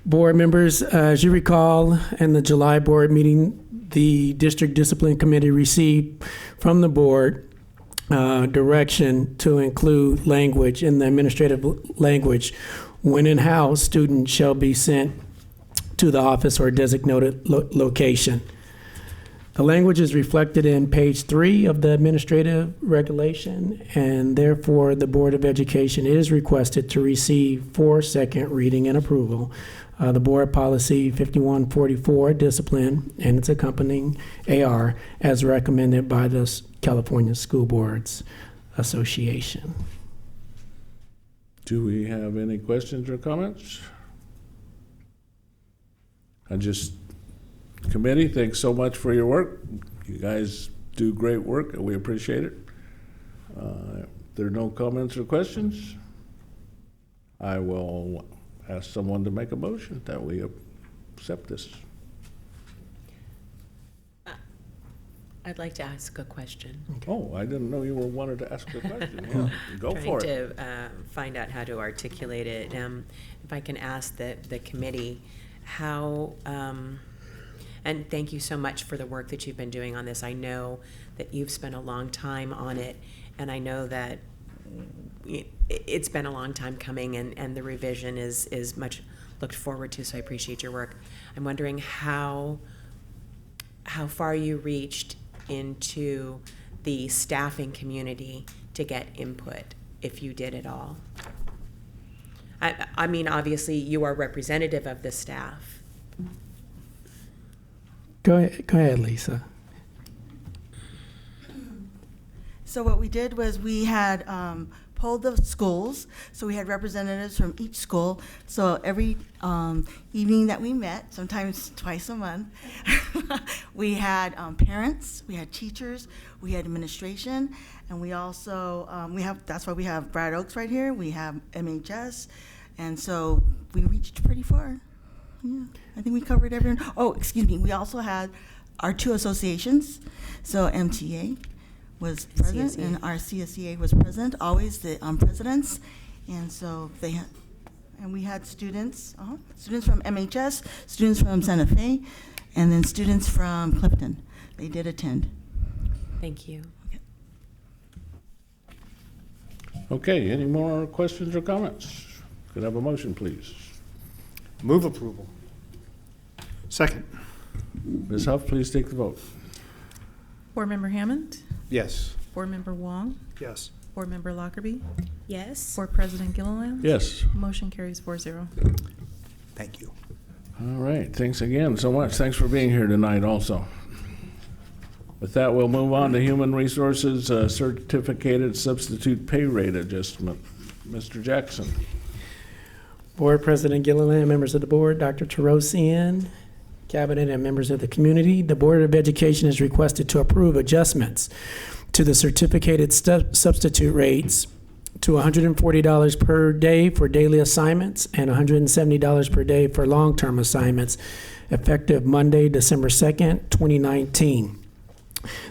Speaker 7: board members, as you recall, in the July board meeting, the district discipline committee received from the board direction to include language in the administrative language when and how students shall be sent to the office or designated location. The language is reflected in page 3 of the administrative regulation, and therefore the Board of Education is requested to receive for second reading and approval the Board Policy 5144, Discipline, and its accompanying AR, as recommended by the California School Boards Association.
Speaker 1: Do we have any questions or comments? Committee, thanks so much for your work. You guys do great work, and we appreciate it. If there are no comments or questions, I will ask someone to make a motion that we accept this.
Speaker 21: I'd like to ask a question.
Speaker 1: Oh, I didn't know you wanted to ask a question. Well, go for it.
Speaker 21: Trying to find out how to articulate it. If I can ask the committee how, and thank you so much for the work that you've been doing on this. I know that you've spent a long time on it, and I know that it's been a long time coming, and the revision is much looked forward to, so I appreciate your work. I'm wondering how far you reached into the staffing community to get input, if you did at all. I mean, obviously, you are representative of the staff.
Speaker 7: Go ahead, Lisa.
Speaker 23: So what we did was we had polled the schools. So we had representatives from each school. So every evening that we met, sometimes twice a month, we had parents, we had teachers, we had administration, and we also, that's why we have Brad Oaks right here, we have MHS, and so we reached pretty far. Yeah, I think we covered everyone. Oh, excuse me, we also had our 2 associations, so MTA, was present,
Speaker 21: CSEA.
Speaker 23: and our CSEA was present, always the presidents. And so they had, and we had students, students from MHS, students from Santa Fe, and then students from Clifton. They did attend.
Speaker 21: Thank you.
Speaker 1: Okay, any more questions or comments? Could I have a motion, please?
Speaker 3: Move approval. Second.
Speaker 1: Ms. Huff, please take the vote.
Speaker 10: Board Member Hammond,
Speaker 3: Yes.
Speaker 10: Board Member Wong,
Speaker 3: Yes.
Speaker 10: Board Member Lockerbie,
Speaker 21: Yes.
Speaker 10: Board President Gilliland.
Speaker 1: Yes.
Speaker 10: Motion carries 4-0.
Speaker 3: Thank you.
Speaker 1: All right, thanks again so much. Thanks for being here tonight also. With that, we'll move on to Human Resources Certificated Substitute Pay Rate Adjustment. Mr. Jackson.
Speaker 7: Board President Gilliland, members of the board, Dr. Terosian, Cabinet, and members of the community, the Board of Education is requested to approve adjustments to the certificated substitute rates to $140 per day for daily assignments and $170 per day for long-term assignments, effective Monday, December 2nd, 2019.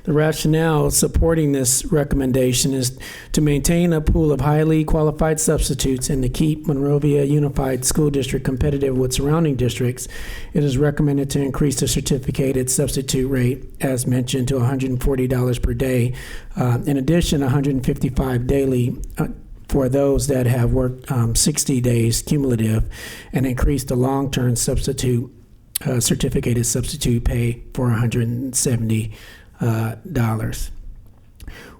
Speaker 7: The rationale supporting this recommendation is to maintain a pool of highly qualified substitutes and to keep Monrovia Unified School District competitive with surrounding districts. It is recommended to increase the certificated substitute rate, as mentioned, to $140 per day. In addition, $155 daily for those that have worked 60 days cumulative, and increase the long-term substitute certificated substitute pay for $170.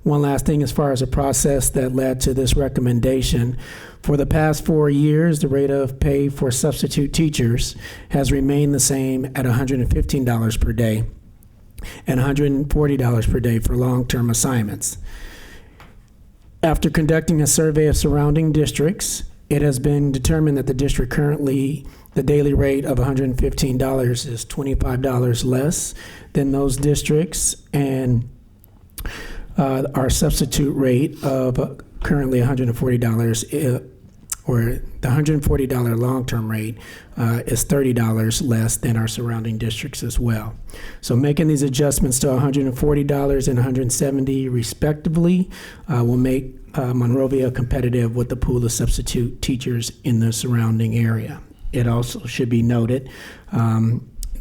Speaker 7: One last thing as far as the process that led to this recommendation. For the past 4 years, the rate of pay for substitute teachers has remained the same at $115 per day and $140 per day for long-term assignments. After conducting a survey of surrounding districts, it has been determined that the district currently, the daily rate of $115 is $25 less than those districts, and our substitute rate of currently $140, or the $140 long-term rate is $30 less than our surrounding districts as well. So making these adjustments to $140 and $170 respectively will make Monrovia competitive with the pool of substitute teachers in the surrounding area. It also should be noted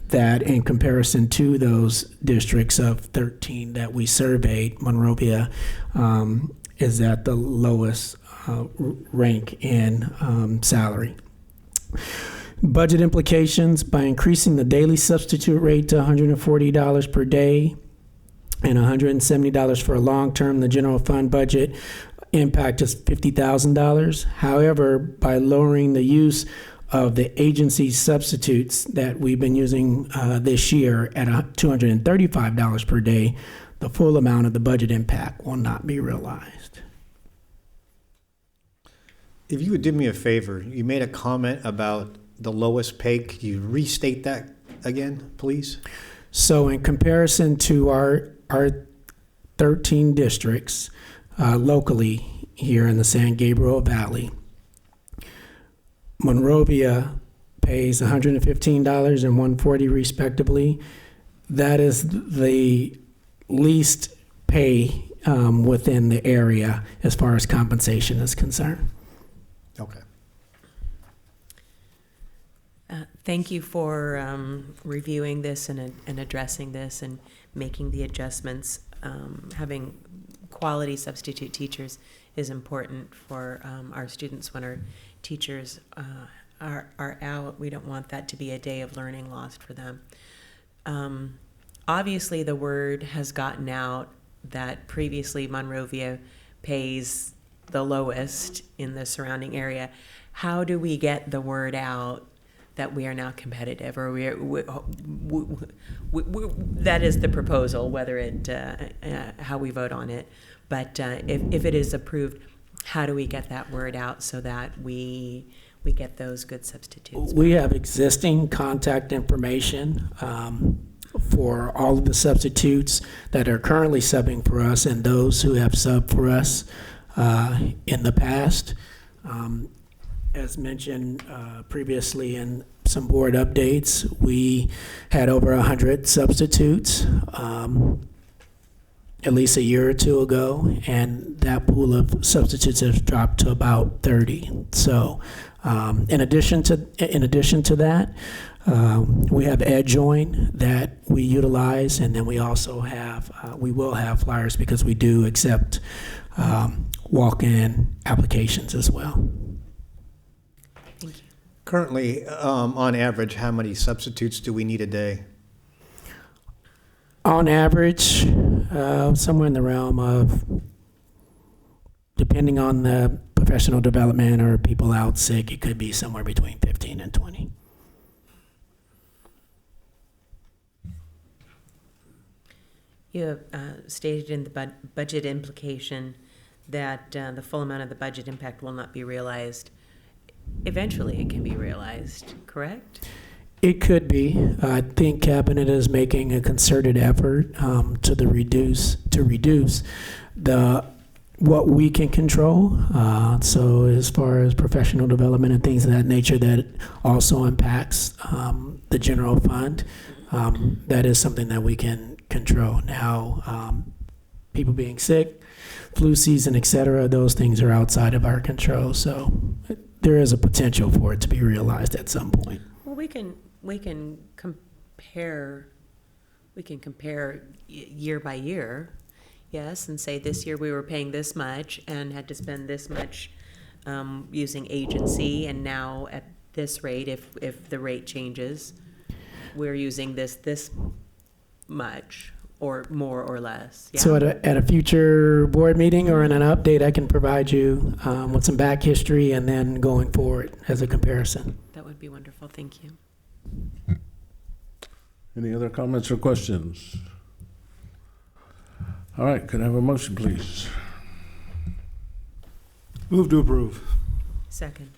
Speaker 7: that in comparison to those districts of 13 that we surveyed, Monrovia is at the lowest rank in salary. Budget implications: by increasing the daily substitute rate to $140 per day and $170 for a long term, the general fund budget impact is $50,000. However, by lowering the use of the agency substitutes that we've been using this year at $235 per day, the full amount of the budget impact will not be realized.
Speaker 3: If you would do me a favor, you made a comment about the lowest pay. Could you restate that again, please?
Speaker 7: So in comparison to our 13 districts locally here in the San Gabriel Valley, Monrovia pays $115 and $140 respectively. That is the least pay within the area as far as compensation is concerned.
Speaker 3: Okay.
Speaker 21: Thank you for reviewing this and addressing this and making the adjustments. Having quality substitute teachers is important for our students when our teachers are out. We don't want that to be a day of learning lost for them. Obviously, the word has gotten out that previously Monrovia pays the lowest in the surrounding area. How do we get the word out that we are now competitive, or that is the proposal, whether it how we vote on it. But if it is approved, how do we get that word out so that we get those good substitutes?
Speaker 7: We have existing contact information for all of the substitutes that are currently subbing for us and those who have subbed for us in the past. As mentioned previously in some board updates, we had over 100 substitutes at least a year or two ago, and that pool of substitutes has dropped to about 30. So, in addition to that, we have EdJoin that we utilize, and then we also have we will have flyers because we do accept walk-in applications as well.
Speaker 3: Currently, on average, how many substitutes do we need a day?
Speaker 7: On average, somewhere in the realm of, depending on the professional development or people out sick, it could be somewhere between 15 and 20.
Speaker 21: You have stated in the budget implication that the full amount of the budget impact will not be realized. Eventually, it can be realized, correct?
Speaker 7: It could be. I think Cabinet is making a concerted effort to reduce what we can control. So as far as professional development and things of that nature, that also impacts the general fund. That is something that we can control. Now, people being sick, flu season, et cetera, those things are outside of our control. So there is a potential for it to be realized at some point.
Speaker 21: Well, we can compare year by year, yes, and say this year we were paying this much and had to spend this much using agency, and now at this rate, if the rate changes, we're using this much or more or less. Yeah?
Speaker 7: So at a future board meeting or in an update, I can provide you with some back history and then going forward as a comparison.
Speaker 21: That would be wonderful. Thank you.
Speaker 1: Any other comments or questions? All right, could I have a motion, please?
Speaker 9: Move to approve.
Speaker 21: Second.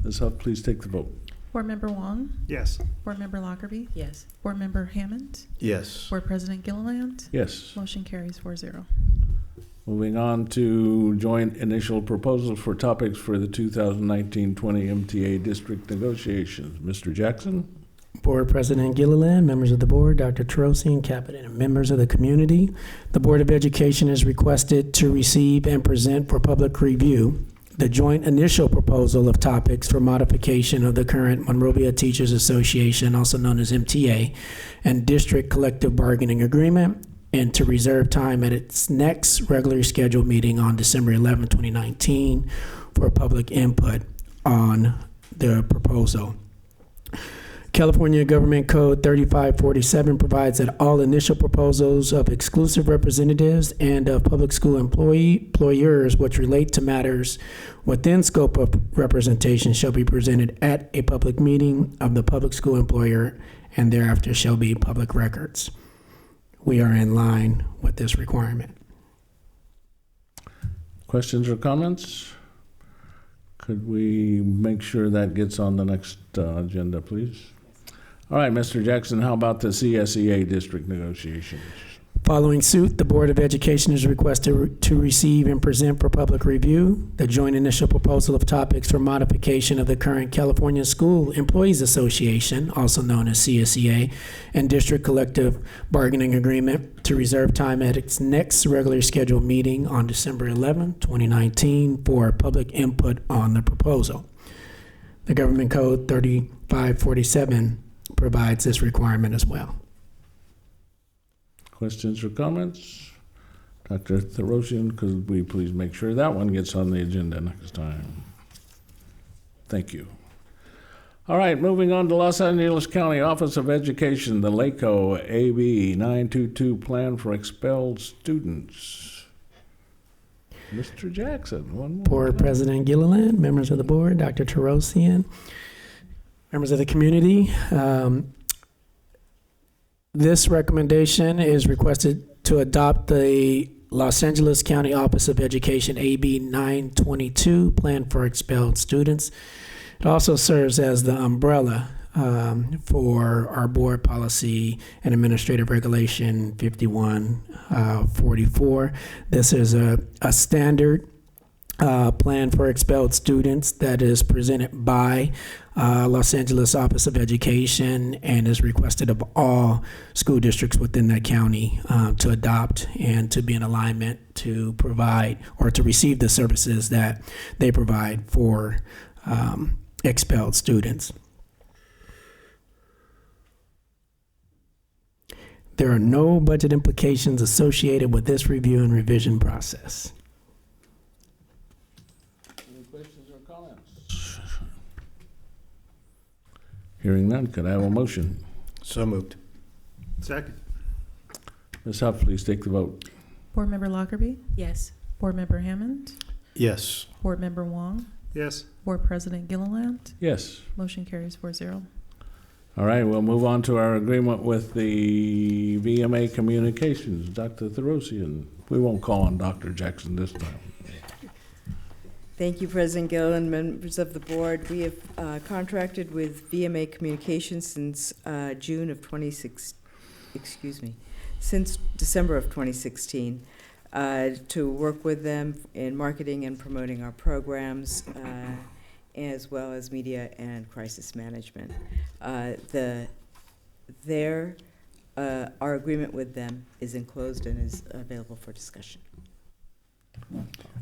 Speaker 1: Ms. Huff, please take the vote.
Speaker 10: Board Member Wong?
Speaker 9: Yes.
Speaker 10: Board Member Lockerbie?
Speaker 21: Yes.
Speaker 10: Board Member Hammond?
Speaker 3: Yes.
Speaker 10: Board President Gilliland?
Speaker 1: Yes.
Speaker 10: Motion carries 4-0.
Speaker 1: Moving on to joint initial proposals for topics for the 2019-20 MTA district negotiations. Mr. Jackson?
Speaker 7: Board President Gilliland, members of the board, Dr. Terosian, Cabinet, and members of the community. The Board of Education is requested to receive and present for public review the joint initial proposal of topics for modification of the current Monrovia Teachers Association, also known as MTA, and district collective bargaining agreement, and to reserve time at its next regularly scheduled meeting on December 11, 2019 for public input on the proposal. California Government Code 3547 provides that all initial proposals of exclusive representatives and of public school employers which relate to matters within scope of representation shall be presented at a public meeting of the public school employer and thereafter shall be public records. We are in line with this requirement.
Speaker 1: Questions or comments? Could we make sure that gets on the next agenda, please? All right, Mr. Jackson, how about the CSEA district negotiations?
Speaker 7: Following suit, the Board of Education is requested to receive and present for public review the joint initial proposal of topics for modification of the current California School Employees Association, also known as CSEA, and district collective bargaining agreement to reserve time at its next regularly scheduled meeting on December 11, 2019 for public input on the proposal. The Government Code 3547 provides this requirement as well.
Speaker 1: Questions or comments? Dr. Terosian, could we please make sure that one gets on the agenda next time? Thank you. All right, moving on to Los Angeles County Office of Education, the LACOE AB 922 Plan for Expelled Students. Mr. Jackson, one more.
Speaker 7: Board President Gilliland, members of the board, Dr. Terosian, members of the community. This recommendation is requested to adopt the Los Angeles County Office of Education AB 922 Plan for Expelled Students. It also serves as the umbrella for our board policy and administrative regulation 5144. This is a standard plan for expelled students that is presented by Los Angeles Office of Education and is requested of all school districts within that county to adopt and to be in alignment to provide or to receive the services that they provide for expelled students. There are no budget implications associated with this review and revision process.
Speaker 1: Any questions or comments? Hearing none, could I have a motion?
Speaker 3: So moved.
Speaker 9: Second.
Speaker 1: Ms. Huff, please take the vote.
Speaker 10: Board Member Lockerbie?
Speaker 21: Yes.
Speaker 10: Board Member Hammond?
Speaker 3: Yes.
Speaker 10: Board Member Wong?
Speaker 9: Yes.
Speaker 10: Board President Gilliland?
Speaker 1: Yes.
Speaker 10: Motion carries 4-0.
Speaker 1: All right, we'll move on to our agreement with the VMA Communications. Dr. Therosian. We won't call on Dr. Jackson this time.
Speaker 11: Thank you, President Gill and members of the board. We have contracted with VMA Communications since since December of 2016 to work with them in marketing and promoting our programs, as well as media and crisis management. Our agreement with them is enclosed and is available for discussion.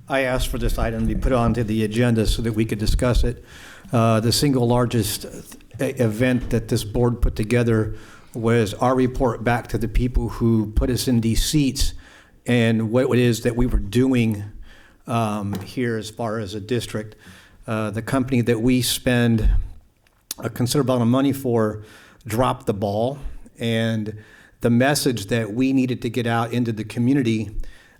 Speaker 3: I asked for this item to be put onto the agenda so that we could discuss it. The single largest event that this board put together was our report back to the people who put us in these seats and what it is that we were doing here as far as a district. The company that we spend a considerable amount of money for dropped the ball, and the message that we needed to get out into the community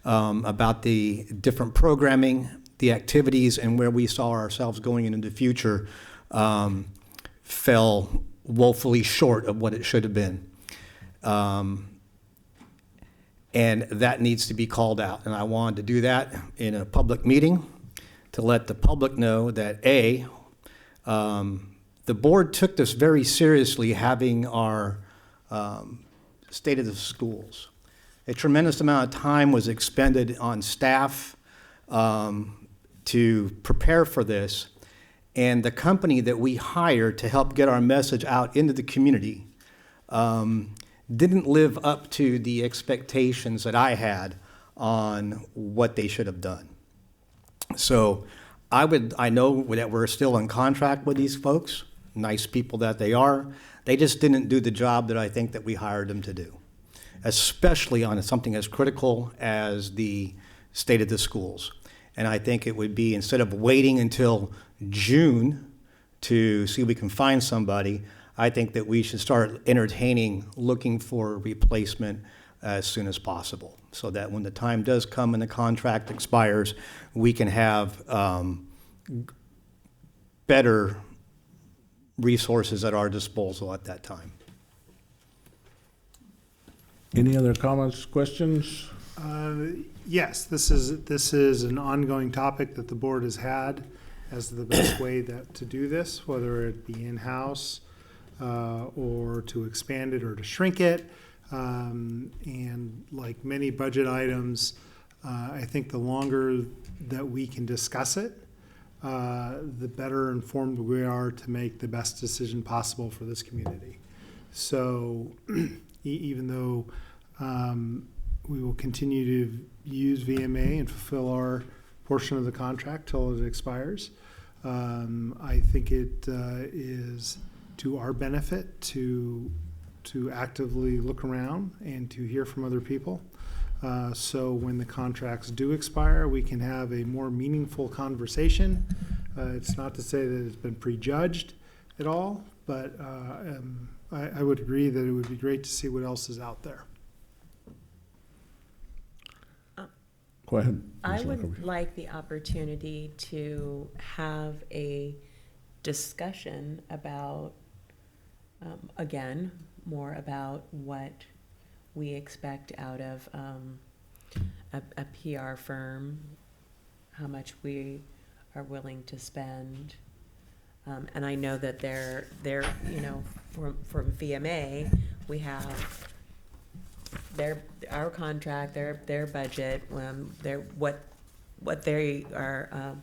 Speaker 3: about the different programming, the activities, and where we saw ourselves going into the future fell woefully short of what it should have been. And that needs to be called out. And I wanted to do that in a public meeting to let the public know that the board took this very seriously, having our state of the schools. A tremendous amount of time was expended on staff to prepare for this. And the company that we hired to help get our message out into the community didn't live up to the expectations that I had on what they should have done. So I know that we're still in contract with these folks, nice people that they are. They just didn't do the job that I think that we hired them to do, especially on something as critical as the state of the schools. And I think it would be, instead of waiting until June to see if we can find somebody, I think that we should start looking for a replacement as soon as possible, so that when the time does come and the contract expires, we can have better resources at our disposal at that time.
Speaker 1: Any other comments, questions?
Speaker 9: Yes, this is an ongoing topic that the board has had as the best way to do this, whether it be in-house or to expand it or to shrink it. And like many budget items, I think the longer that we can discuss it, the better informed we are to make the best decision possible for this community. So even though we will continue to use VMA and fulfill our portion of the contract till it expires, I think it is to our benefit to actively look around and to hear from other people. So when the contracts do expire, we can have a more meaningful conversation. It's not to say that it's been prejudged at all, but I would agree that it would be great to see what else is out there.
Speaker 1: Go ahead.
Speaker 21: I would like the opportunity to have a discussion about, again, more about what we expect out of a PR firm, how much we are willing to spend. And I know that they're from VMA, we have our contract, their budget, what what they are,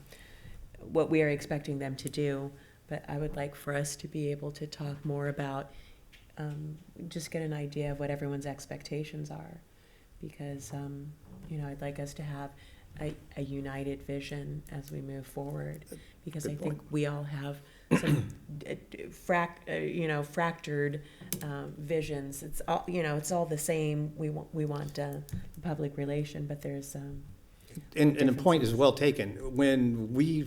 Speaker 21: what we are expecting them to do. But I would like for us to be able to talk more about, just get an idea of what everyone's expectations are. Because, I'd like us to have a united vision as we move forward. Because I think we all have some fractured visions. It's all, it's all the same. We want public relation, but there's
Speaker 3: And the point is well taken. When we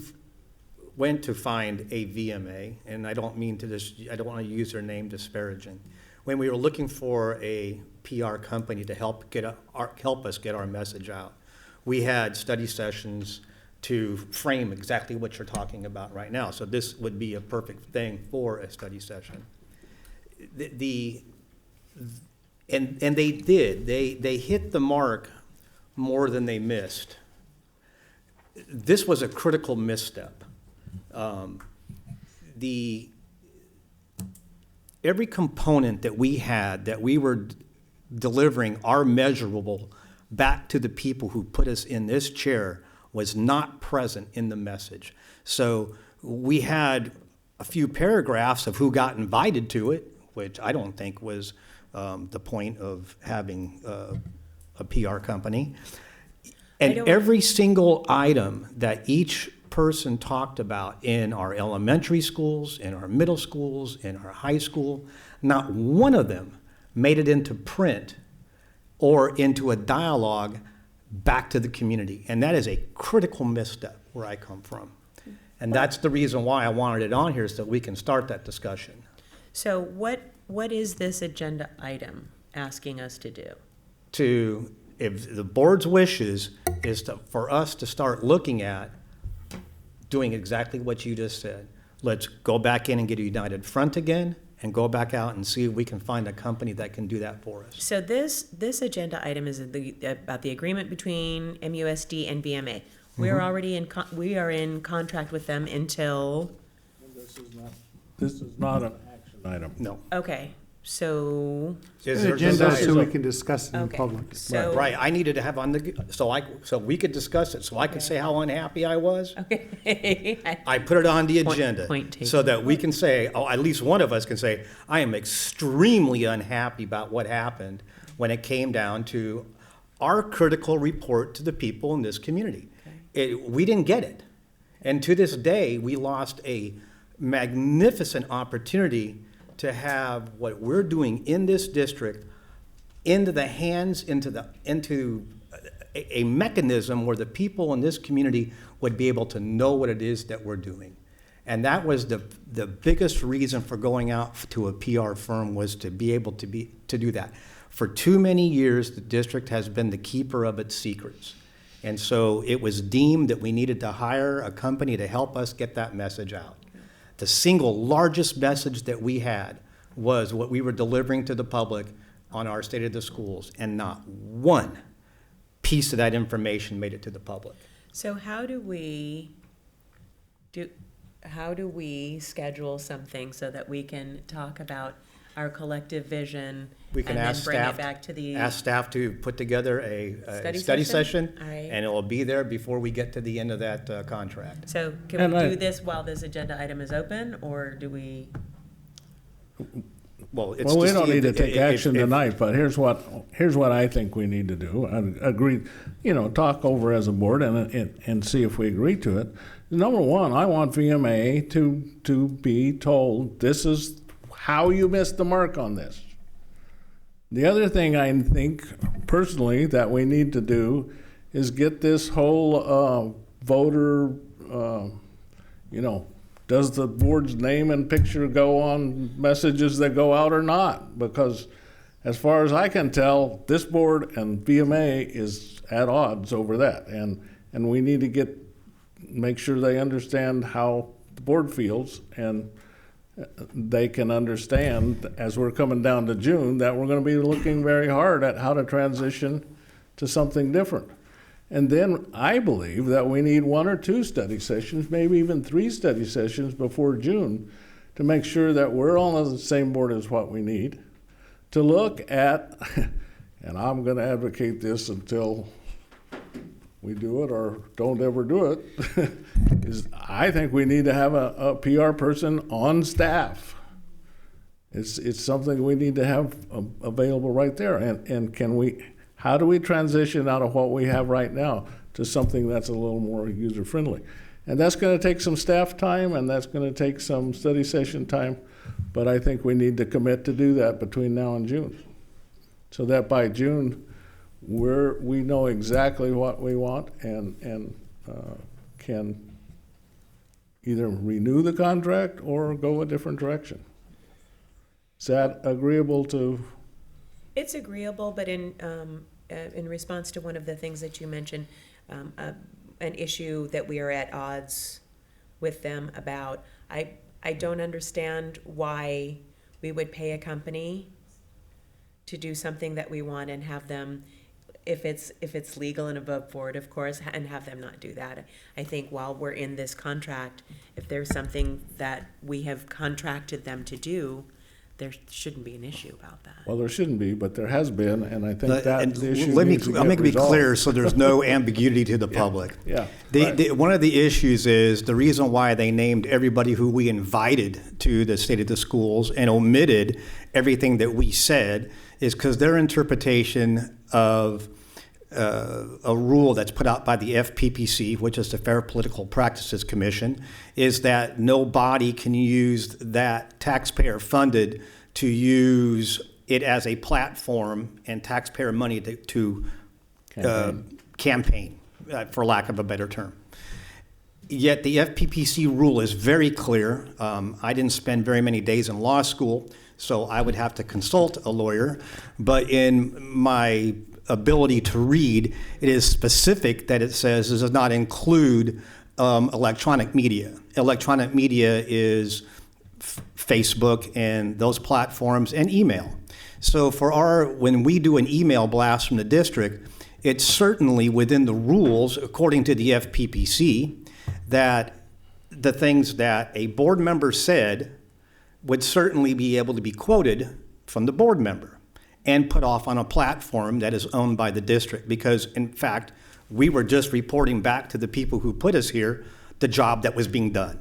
Speaker 3: went to find a VMA, and I don't want to use their name disparaging. When we were looking for a PR company to help us get our message out, we had study sessions to frame exactly what you're talking about right now. So this would be a perfect thing for a study session. And they did. They hit the mark more than they missed. This was a critical misstep. Every component that we had, that we were delivering our measurable back to the people who put us in this chair, was not present in the message. So we had a few paragraphs of who got invited to it, which I don't think was the point of having a PR company. And every single item that each person talked about in our elementary schools, in our middle schools, in our high school, not one of them made it into print or into a dialogue back to the community. And that is a critical misstep where I come from. And that's the reason why I wanted it on here, so that we can start that discussion.
Speaker 21: So what is this agenda item asking us to do?
Speaker 3: If the board's wishes is for us to start looking at doing exactly what you just said. Let's go back in and get a united front again, and go back out and see if we can find a company that can do that for us.
Speaker 21: So this agenda item is about the agreement between MUSD and VMA. We're already we are in contract with them until.
Speaker 1: This is not an action item.
Speaker 3: No.
Speaker 21: Okay. So.
Speaker 9: It's an agenda so we can discuss it in
Speaker 21: Okay.
Speaker 9: public.
Speaker 21: So.
Speaker 3: Right, I needed to have on so we could discuss it, so I could say how unhappy I was.
Speaker 21: Okay.
Speaker 3: I put it on the
Speaker 21: Point
Speaker 3: agenda
Speaker 21: taken.
Speaker 3: so that we can say, at least one of us can say, I am extremely unhappy about what happened when it came down to our critical report to the people in this community. We didn't get it. And to this day, we lost a magnificent opportunity to have what we're doing in this district into the hands, into a mechanism where the people in this community would be able to know what it is that we're doing. And that was the biggest reason for going out to a PR firm, was to be able to do that. For too many years, the district has been the keeper of its secrets. And so it was deemed that we needed to hire a company to help us get that message out. The single largest message that we had was what we were delivering to the public on our State of the Schools, and not one piece of that information made it to the public.
Speaker 21: So how do we schedule something so that we can talk about our collective vision
Speaker 3: We can
Speaker 21: and
Speaker 3: ask
Speaker 21: then bring
Speaker 3: staff,
Speaker 21: it back to the
Speaker 3: ask staff to put together a study session,
Speaker 21: All right.
Speaker 3: and it will be there before we get to the end of that contract.
Speaker 21: So can we do this while this agenda item is open, or do we?
Speaker 3: Well,
Speaker 1: We don't need to take action tonight, but here's what I think we need to do. I agree, talk over as a board and see if we agree to it. Number one, I want VMA to be told, this is how you missed the mark on this. The other thing I think personally that we need to do is get this whole voter, does the board's name and picture go on messages that go out or not? Because as far as I can tell, this board and VMA is at odds over that. And we need to make sure they understand how the board feels, and they can understand, as we're coming down to June, that we're going to be looking very hard at how to transition to something different. And then I believe that we need 1 or 2 study sessions, maybe even 3 study sessions before June, to make sure that we're all on the same board as what we need, to look at, and I'm going to advocate this until we do it or don't ever do it, is I think we need to have a PR person on staff. It's something we need to have available right there. And how do we transition out of what we have right now to something that's a little more user-friendly? And that's going to take some staff time, and that's going to take some study session time, but I think we need to commit to do that between now and June, so that by June, we know exactly what we want and can either renew the contract or go a different direction. Is that agreeable to?
Speaker 21: It's agreeable, but in response to one of the things that you mentioned, an issue that we are at odds with them about, I don't understand why we would pay a company to do something that we want and have them, if it's legal and above board, of course, and have them not do that. I think while we're in this contract, if there's something that we have contracted them to do, there shouldn't be an issue about that.
Speaker 1: Well, there shouldn't be, but there has been, and I think that the issue
Speaker 3: Let me,
Speaker 1: needs to
Speaker 3: I'll
Speaker 1: get
Speaker 3: make it be
Speaker 1: resolved.
Speaker 3: clear so there's no ambiguity to the public.
Speaker 1: Yeah.
Speaker 3: One of the issues is the reason why they named everybody who we invited to the State of the Schools and omitted everything that we said is because their interpretation of a rule that's put out by the FPPC, which is the Fair Political Practices Commission, is that no body can use that taxpayer-funded to use it as a platform and taxpayer money to campaign, for lack of a better term. Yet the FPPC rule is very clear. I didn't spend very many days in law school, so I would have to consult a lawyer. But in my ability to read, it is specific that it says it does not include electronic media. Electronic media is Facebook and those platforms and email. So when we do an email blast from the district, it's certainly within the rules, according to the FPPC, that the things that a board member said would certainly be able to be quoted from the board member and put off on a platform that is owned by the district. Because, in fact, we were just reporting back to the people who put us here the job that was being done.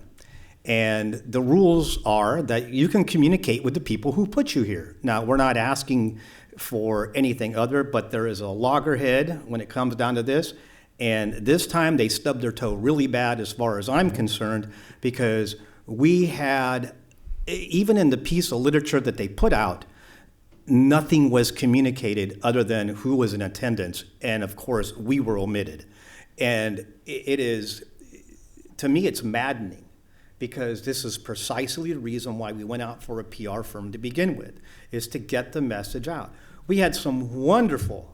Speaker 3: And the rules are that you can communicate with the people who put you here. Now, we're not asking for anything other, but there is a loggerhead when it comes down to this. And this time they stubbed their toe really bad as far as I'm concerned, because we had, even in the piece of literature that they put out, nothing was communicated other than who was in attendance. And of course, we were omitted. And it is, to me, it's maddening, because this is precisely the reason why we went out for a PR firm to begin with, is to get the message out. We had some wonderful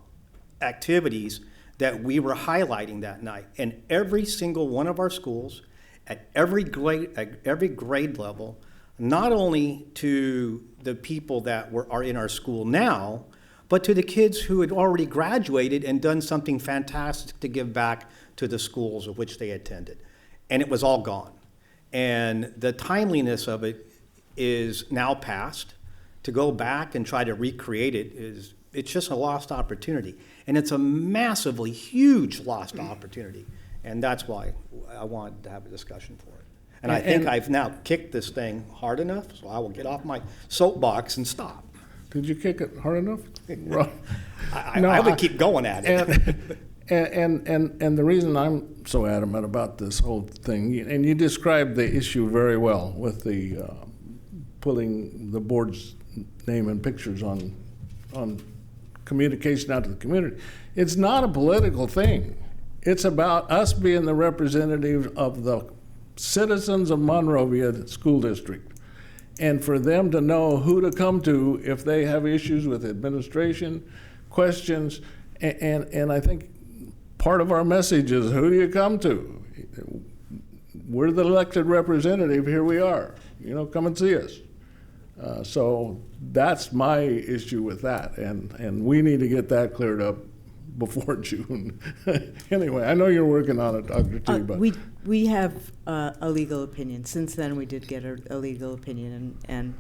Speaker 3: activities that we were highlighting that night. And every single one of our schools, at every grade level, not only to the people that are in our school now, but to the kids who had already graduated and done something fantastic to give back to the schools of which they attended. And it was all gone. And the timeliness of it is now past. To go back and try to recreate it it's just a lost opportunity. And it's a massively huge lost opportunity. And that's why I wanted to have a discussion for it. And I think I've now kicked this thing hard enough, so I will get off my soapbox and stop.
Speaker 1: Did you kick it hard enough?
Speaker 3: I would keep going at it.
Speaker 1: And the reason I'm so adamant about this whole thing, and you described the issue very well with the putting the board's name and pictures on communication out to the community. It's not a political thing. It's about us being the representative of the citizens of Monrovia School District, and for them to know who to come to if they have issues with administration, questions, and I think part of our message is, who do you come to? We're the elected representative, here we are, come and see us. So that's my issue with that, and we need to get that cleared up before June. Anyway, I know you're working on it, Dr. T. But
Speaker 11: we have a legal opinion. Since then, we did get a legal opinion, and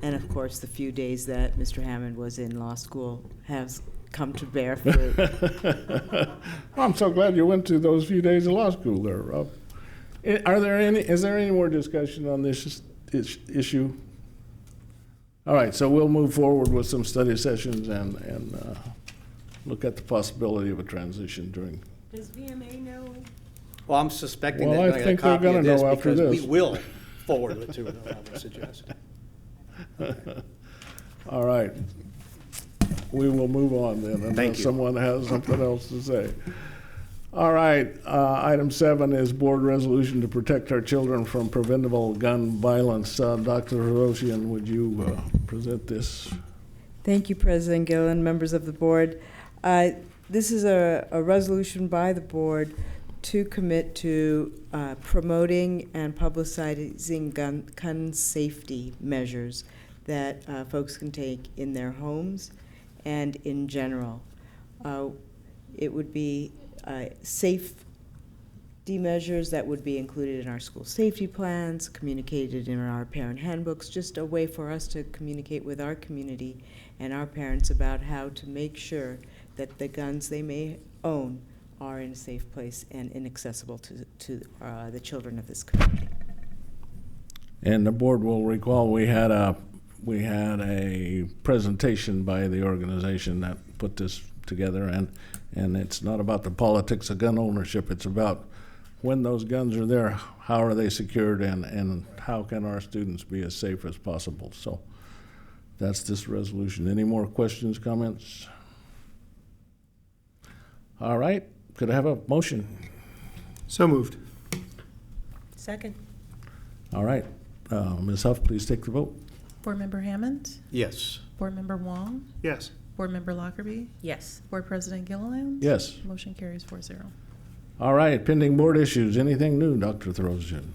Speaker 11: of course, the few days that Mr. Hammond was in law school has come to bear fruit.
Speaker 1: I'm so glad you went to those few days of law school there, Rob. Is there any more discussion on this issue? All right, so we'll move forward with some study sessions and look at the possibility of a transition during.
Speaker 3: Does VMA know? Well, I'm suspecting
Speaker 1: Well,
Speaker 3: they're
Speaker 1: I
Speaker 3: going to
Speaker 1: think
Speaker 3: get a
Speaker 1: they're
Speaker 3: copy
Speaker 1: gonna
Speaker 3: of this
Speaker 1: know after
Speaker 3: because
Speaker 1: this.
Speaker 3: we will forward it to them, I would suggest.
Speaker 1: All right. We will move on then,
Speaker 3: Thank
Speaker 1: unless
Speaker 3: you.
Speaker 1: someone has something else to say. All right, item 7 is board resolution to protect our children from preventable gun violence. Dr. Rocha, would you present this?
Speaker 11: Thank you, President Gillen, members of the board. This is a resolution by the board to commit to promoting and publicizing gun safety measures that folks can take in their homes and in general. It would be safety measures that would be included in our school safety plans, communicated in our parent handbooks, just a way for us to communicate with our community and our parents about how to make sure that the guns they may own are in a safe place and inaccessible to the children of this community.
Speaker 1: And the board will recall we had a presentation by the organization that put this together, and it's not about the politics of gun ownership. It's about when those guns are there, how are they secured, and how can our students be as safe as possible. So that's this resolution. Any more questions, comments? All right, could I have a motion?
Speaker 9: So moved.
Speaker 21: Second.
Speaker 1: All right, Ms. Huff, please take the vote.
Speaker 10: Board Member Hammond?
Speaker 3: Yes.
Speaker 10: Board Member Wong?
Speaker 9: Yes.
Speaker 10: Board Member Lockerbie?
Speaker 21: Yes.
Speaker 10: Board President Gilliland?
Speaker 1: Yes.
Speaker 10: Motion carries 4-0.
Speaker 1: All right, pending board issues. Anything new, Dr. Throzian?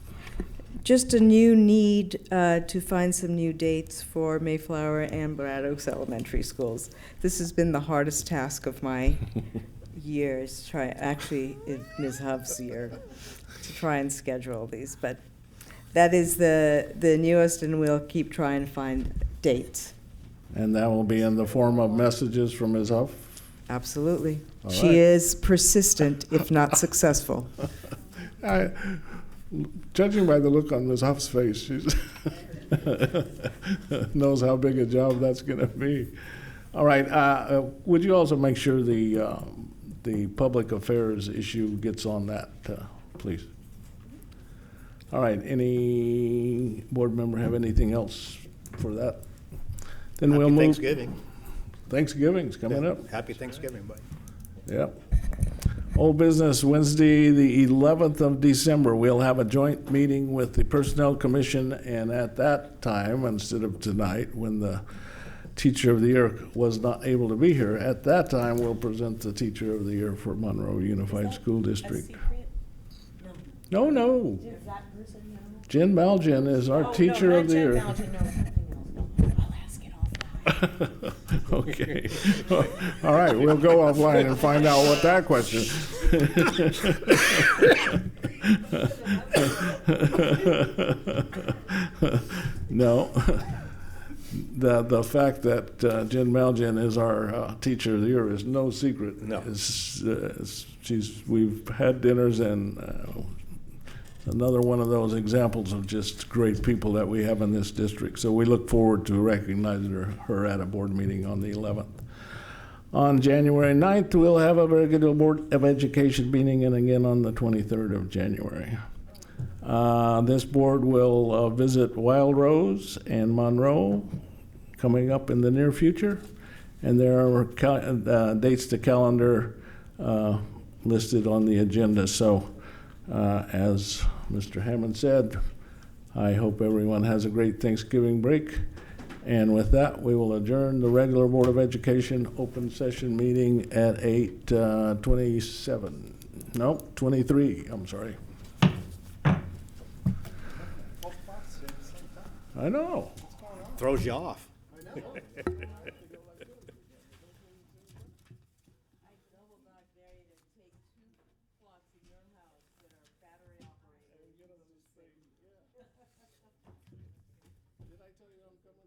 Speaker 11: Just a new need to find some new dates for Mayflower and Brad Oaks Elementary Schools. This has been the hardest task of my years, Ms. Huff's year, to try and schedule these. But that is the newest, and we'll keep trying to find dates.
Speaker 1: And that will be in the form of messages from Ms. Huff?
Speaker 11: Absolutely.
Speaker 1: All
Speaker 11: She
Speaker 1: right.
Speaker 11: is persistent, if not successful.
Speaker 1: Judging by the look on Ms. Huff's face, she knows how big a job that's going to be. All right, would you also make sure the public affairs issue gets on that, please? All right, any board member have anything else for that? Then we'll move.
Speaker 3: Thanksgiving.
Speaker 1: Thanksgiving's coming up.
Speaker 3: Happy Thanksgiving, buddy.
Speaker 1: Yep. Old business, Wednesday, the 11th of December, we'll have a joint meeting with the Personnel Commission, and at that time, instead of tonight, when the Teacher of the Year was not able to be here, at that time, we'll present the Teacher of the Year for Monrovia Unified School District. No. Jen Malgin is our Teacher of the Year. Okay. All right, we'll go offline and find out what that question No. The fact that Jen Malgin is our Teacher of the Year is no secret.
Speaker 3: No.
Speaker 1: We've had dinners, and another one of those examples of just great people that we have in this district. So we look forward to recognizing her at a board meeting on the 11th. On January 9th, we'll have a regular Board of Education meeting, and again on the 23rd of January. This board will visit Wild Rose and Monroe coming up in the near future, and there are dates to calendar listed on the agenda. So as Mr. Hammond said, I hope everyone has a great Thanksgiving break. And with that, we will adjourn the regular Board of Education open session meeting at 8:23, I'm sorry. I know.
Speaker 3: Throws you off.
Speaker 1: Did I tell you I'm coming?